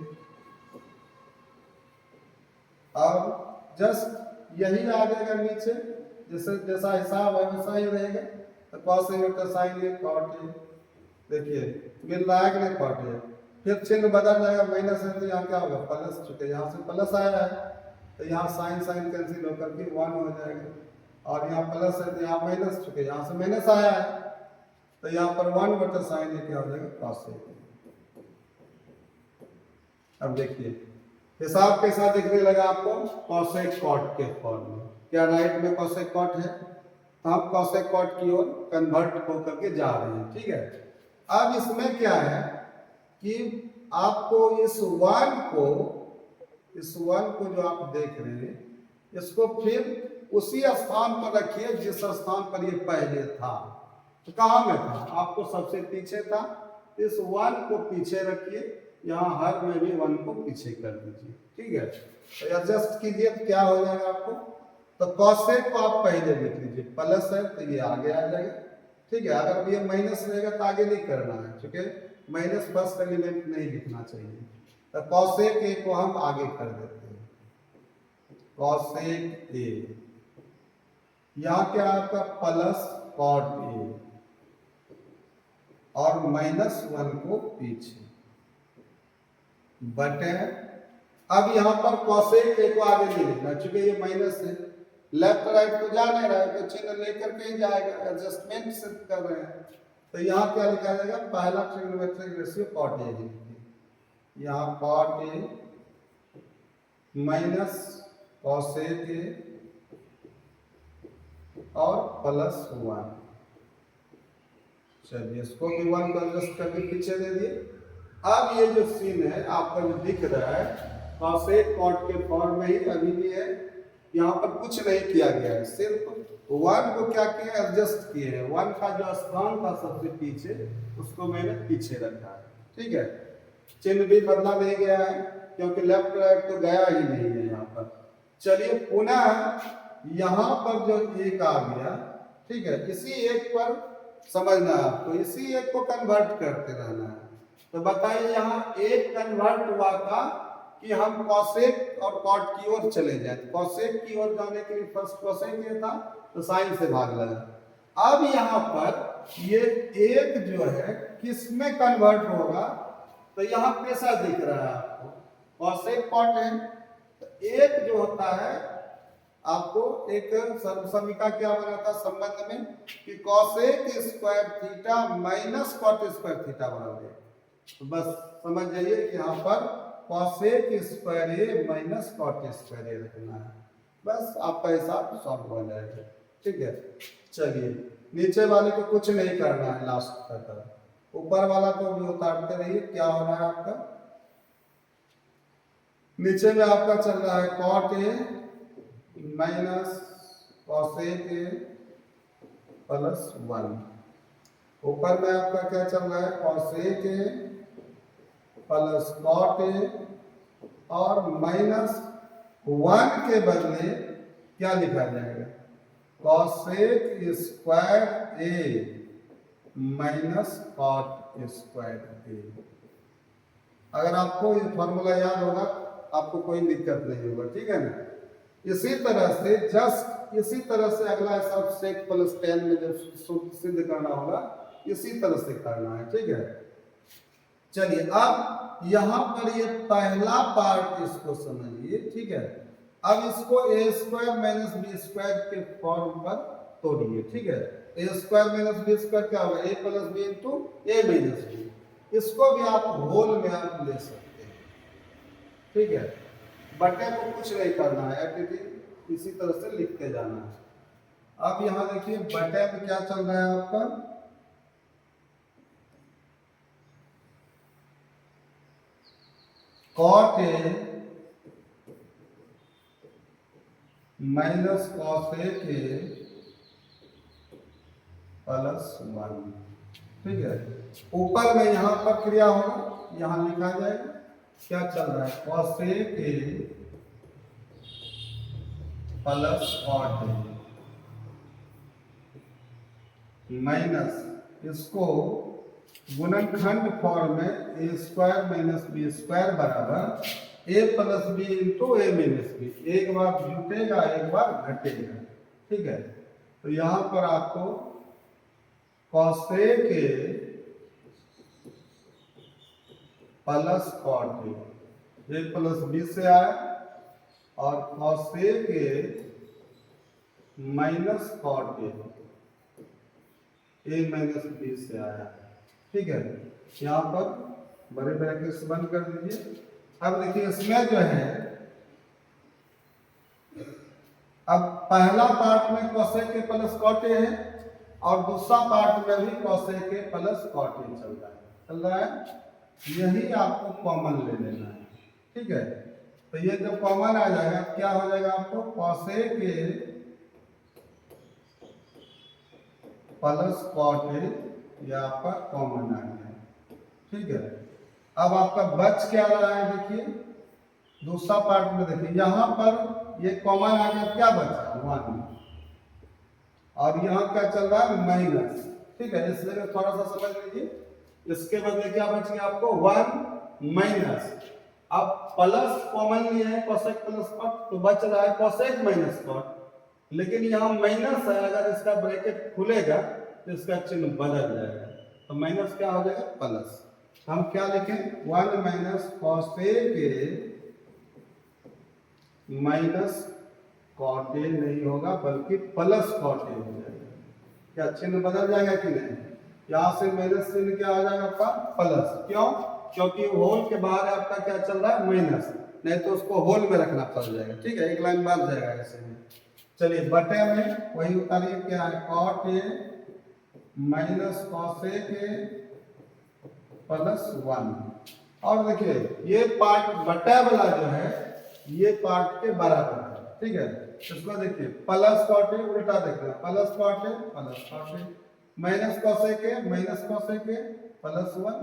और जस्ट यही आ जाएगा नीचे, जैसे जैसा हिसाब है वैसा ही रहेगा। तो कॉस ए बटा साइन ए कॉट ए, देखिए मिल रहा है कि नहीं, कॉट ए। फिर चिन्ह बदल जाएगा, माइनस है तो यहाँ क्या होगा, प्लस, चुके यहाँ से प्लस आया है तो यहाँ साइन साइन कैंसिल होकर के 1 हो जाएगा, और यहाँ प्लस है तो यहाँ माइनस, चुके यहाँ से माइनस आया है तो यहाँ पर 1 बटा साइन ए क्या हो जाएगा, कॉस ए। अब देखिए हिसाब कैसा दिखने लगा आपको, कॉसेक कॉट के फॉर्म में। क्या राइट में कॉसेक कॉट है, आप कॉसेक कॉट की ओर कन्वर्ट होकर के जा रहे हैं। ठीक है, अब इसमें क्या है कि आपको इस वन को जो आप देख रहे हैं, इसको फिर उसी स्थान पर रखिए जिस स्थान पर ये पहले था। तो कहाँ में था, आपको सबसे पीछे था, इस 1 को पीछे रखिए, यहाँ हर में भी 1 को पीछे कर दीजिए। ठीक है, तो एडजस्ट कीजिए तो क्या हो जाएगा आपको, तो कॉसेक को आप पहले लिख लीजिए, प्लस है तो ये आगे आ जाएगा। ठीक है, अगर ये माइनस रहेगा तो आगे नहीं करना है, क्योंकि माइनस फर्स्ट एलिमेंट नहीं लिखना चाहिए। तो कॉसेक ए को हम आगे कर देते हैं, कॉसेक ए, यहाँ क्या आपका प्लस कॉट ए, और माइनस 1 को पीछे बटे। अब यहाँ पर कॉसेक ए को आगे नहीं लिखना, चूंकि ये माइनस है, लेफ्ट राइट तो जा नहीं रहा है तो चिन्ह लेकर के ही जाएगा, एडजस्टमेंट से कर रहे हैं। तो यहाँ क्या लिखा जाएगा, पहला ट्रिग्नोमेट्रिक रेशियो कॉट ए लिखिए, यहाँ cot A minus cosec a और प्लस 1। चलिए इसको भी 1 को एडजस्ट करके पीछे दे दिए। अब ये जो सीन है आपका जो दिख रहा है, कॉसेक कॉट के फॉर्म में ही अभी भी है। यहाँ पर कुछ नहीं किया गया है, सिर्फ 1 को क्या किया, एडजस्ट किए हैं। 1 का जो स्थान था सबसे पीछे, उसको मैंने पीछे रखा है, ठीक है। चिन्ह भी बदला नहीं गया है, क्योंकि लेफ्ट राइट तो गया ही नहीं है यहाँ पर। चलिए पुनः यहाँ पर जो एक आ गया, ठीक है, इसी एक पर समझना है आपको, इसी एक को कन्वर्ट करते रहना है। तो बताइए यहाँ एक कन्वर्ट हुआ था कि हम कॉसेक और कॉट की ओर चले जाए। कॉसेक की ओर जाने के लिए फर्स्ट कॉसेक ये था, तो साइन से भाग लगा। अब यहाँ पर ये एक जो है किस में कन्वर्ट होगा, तो यहाँ कैसा दिख रहा है आपको, कॉसेक कॉट है। तो एक जो होता है आपको एक सर्वसमीका क्या बना था संबंध में कि cosec square theta minus cot square theta बराबर है। तो बस समझ जाइए कि यहाँ पर cosec square A minus cot square a रखना है, बस आपका हिसाब सॉल्व हो जाएगा, ठीक है। चलिए नीचे वाले को कुछ नहीं करना है लास्ट तक, ऊपर वाला को भी उतारते रहिए। क्या हो रहा है आपका, नीचे में आपका चल रहा है कॉट ए माइनस कॉसेक ए प्लस 1। ऊपर में आपका क्या चल रहा है, cosec A plus cot a और माइनस 1 के बदले क्या लिखा जाएगा, cosec square A minus cot square a. अगर आपको ये फॉर्मूला याद होगा आपको कोई दिक्कत नहीं होगा, ठीक है ना। इसी तरह से जस्ट इसी तरह से अगला सब सेक प्लस 10 में जब सिद्ध करना होगा इसी तरह से करना है, ठीक है। चलिए अब यहाँ पर ये पहला पार्ट इसको समझिए, ठीक है। अब इसको ए स्क्वायर माइनस बी स्क्वायर के फॉर्म पर तोड़िए, ठीक है। ए स्क्वायर माइनस बी स्क्वायर क्या होगा, ए प्लस बी इंटू ए माइनस बी। इसको भी आप होल में आप ले सकते हैं, ठीक है। बटे को कुछ नहीं करना है, एटीटी इसी तरह से लिखते जाना है। अब यहाँ देखिए बटे में क्या चल रहा है आपका, कॉट ए माइनस कॉसेक ए प्लस 1, ठीक है। ऊपर में यहाँ पर क्रिया होगा, यहाँ लिखा जाएगा क्या चल रहा है, कॉसेक ए प्लस कॉट ए माइनस इसको गुणनखंड फॉर्म में ए स्क्वायर माइनस बी स्क्वायर बराबर a plus B into A minus b. एक बार जुटेगा एक बार घटेगा, ठीक है। तो यहाँ पर आपको cosec A plus cot A plus B से आया और cosec A minus cot A minus B से आया, ठीक है। यहाँ पर बड़े ब्रैकेट्स बंद कर दीजिए। अब देखिए इसमें जो है अब पहला पार्ट में cosec A plus cot A है और दूसरा पार्ट में भी cosec A plus cot A चल रहा है। यही आपको कॉमन ले लेना है, ठीक है। तो ये जब कॉमन आ जाएगा क्या हो जाएगा, आपको cosec A plus cot A ये आपका कॉमन आ गया, ठीक है। अब आपका बच क्या रहा है, देखिए दूसरा पार्ट में देखिए यहाँ पर ये कॉमन आ गया, क्या बचा 1 और यहाँ क्या चल रहा है माइनस, ठीक है। इस जगह थोड़ा सा समझ लीजिए, इसके बदले क्या बच गया आपको 1 माइनस। अब प्लस कॉमन लिया है कॉसेक प्लस कॉट, तो बच रहा है कॉसेक माइनस कॉट, लेकिन यहाँ माइनस है, अगर इसका ब्रैकेट खुलेगा तो इसका चिन्ह बदल जाएगा, तो माइनस क्या हो जाएगा प्लस। हम क्या लिखें 1 minus cosec A minus cot A नहीं होगा बल्कि प्लस कॉट ए हो जाएगा। क्या चिन्ह बदल जाएगा कि नहीं, यहाँ से माइनस चिन्ह क्या हो जाएगा आपका प्लस, क्यों, क्योंकि होल के बाहर आपका क्या चल रहा है माइनस, नहीं तो उसको होल में रखना पड़ जाएगा, ठीक है। एक लाइन बात जाएगा ऐसे में। चलिए बटे में वही उतारिए, क्या है कॉट ए माइनस कॉसेक ए प्लस 1, और देखिए ये पार्ट बटा वाला जो है ये पार्ट के बराबर है, ठीक है। इसको देखिए प्लस कॉट है, उल्टा देखना, प्लस कॉट है प्लस कॉट है, माइनस कोसेक है माइनस कोसेक है, प्लस वन,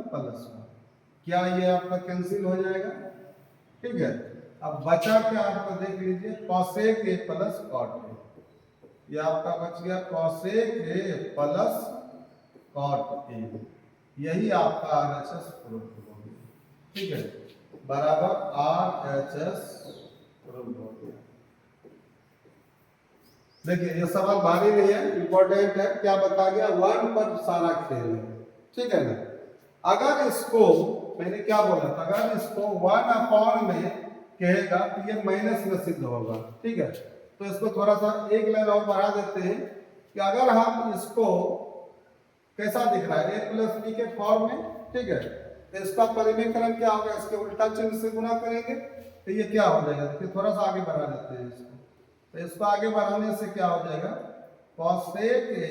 क्या ये आपका कैंसिल हो जाएगा, ठीक है। अब बचा क्या आपको देख लीजिए, cosec A plus cot A, ये आपका बच गया cosec A plus cot A, यही आपका आरएचएस प्रूफ हो गया, ठीक है, बराबर आरएचएस प्रूफ हो गया। देखिए ये सवाल भारी नहीं है, इंपॉर्टेंट है, क्या बता गया, वन पर सारा खेल है, ठीक है ना। अगर इसको मैंने क्या बोला था, अगर इसको वन अपॉन में कहेगा तो ये माइनस में सिद्ध होगा, ठीक है। तो इसको थोड़ा सा एक लाइन और बढ़ा देते हैं कि अगर हम इसको कैसा दिख रहा है, ए प्लस बी के फॉर्म में, ठीक है, तो इसका परिमेयकरण क्या होगा, इसके उल्टा चिन्ह से गुणा करेंगे तो ये क्या हो जाएगा, फिर थोड़ा सा आगे बढ़ा देते हैं इसको, तो इसको आगे बढ़ाने से क्या हो जाएगा, cosec A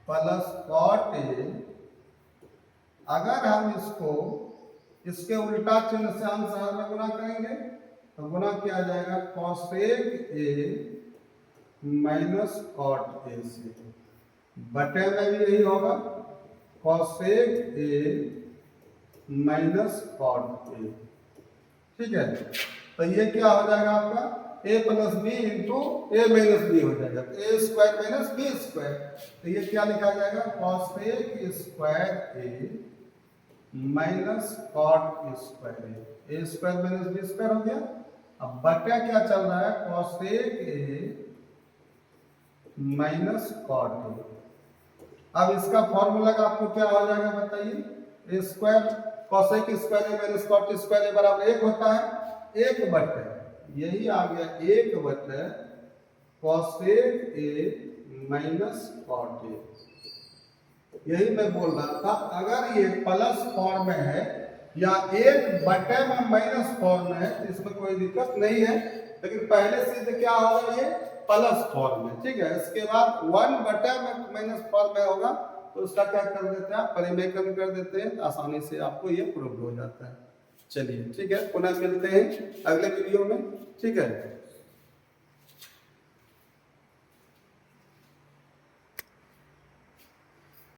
plus cot A, अगर हम इसको इसके उल्टा चिन्ह से अंश में गुणा करेंगे तो गुणा किया जाएगा cosec A minus cot A से, बटे में भी यही होगा cosec A minus cot A, ठीक है। तो ये क्या हो जाएगा आपका a plus B into A minus B हो जाएगा, A square minus B square, तो ये क्या लिखा जाएगा cosec square A minus cot square A square minus B square हो गया। अब बटा क्या चल रहा है, कोसेक ए माइनस कॉट ए। अब इसका फॉर्मूला का आपको क्या हो जाएगा बताइए, ए square cosec square A minus cot square A बराबर एक होता है, एक बटे यही आ गया एक बटे cosec A minus cot A. यही मैं बोल रहा था, अगर ये प्लस फॉर्म में है या एक बटे में माइनस फॉर्म में है तो इसमें कोई दिक्कत नहीं है, लेकिन पहले से क्या होगा, ये प्लस फॉर्म में, ठीक है। इसके बाद वन बटे में माइनस फॉर्म में होगा तो उसका क्या कर देते हैं, परिमेयकरण कर देते हैं, आसानी से आपको ये प्रूव हो जाता है। चलिए ठीक है, पुनः मिलते हैं अगले वीडियो में, ठीक है।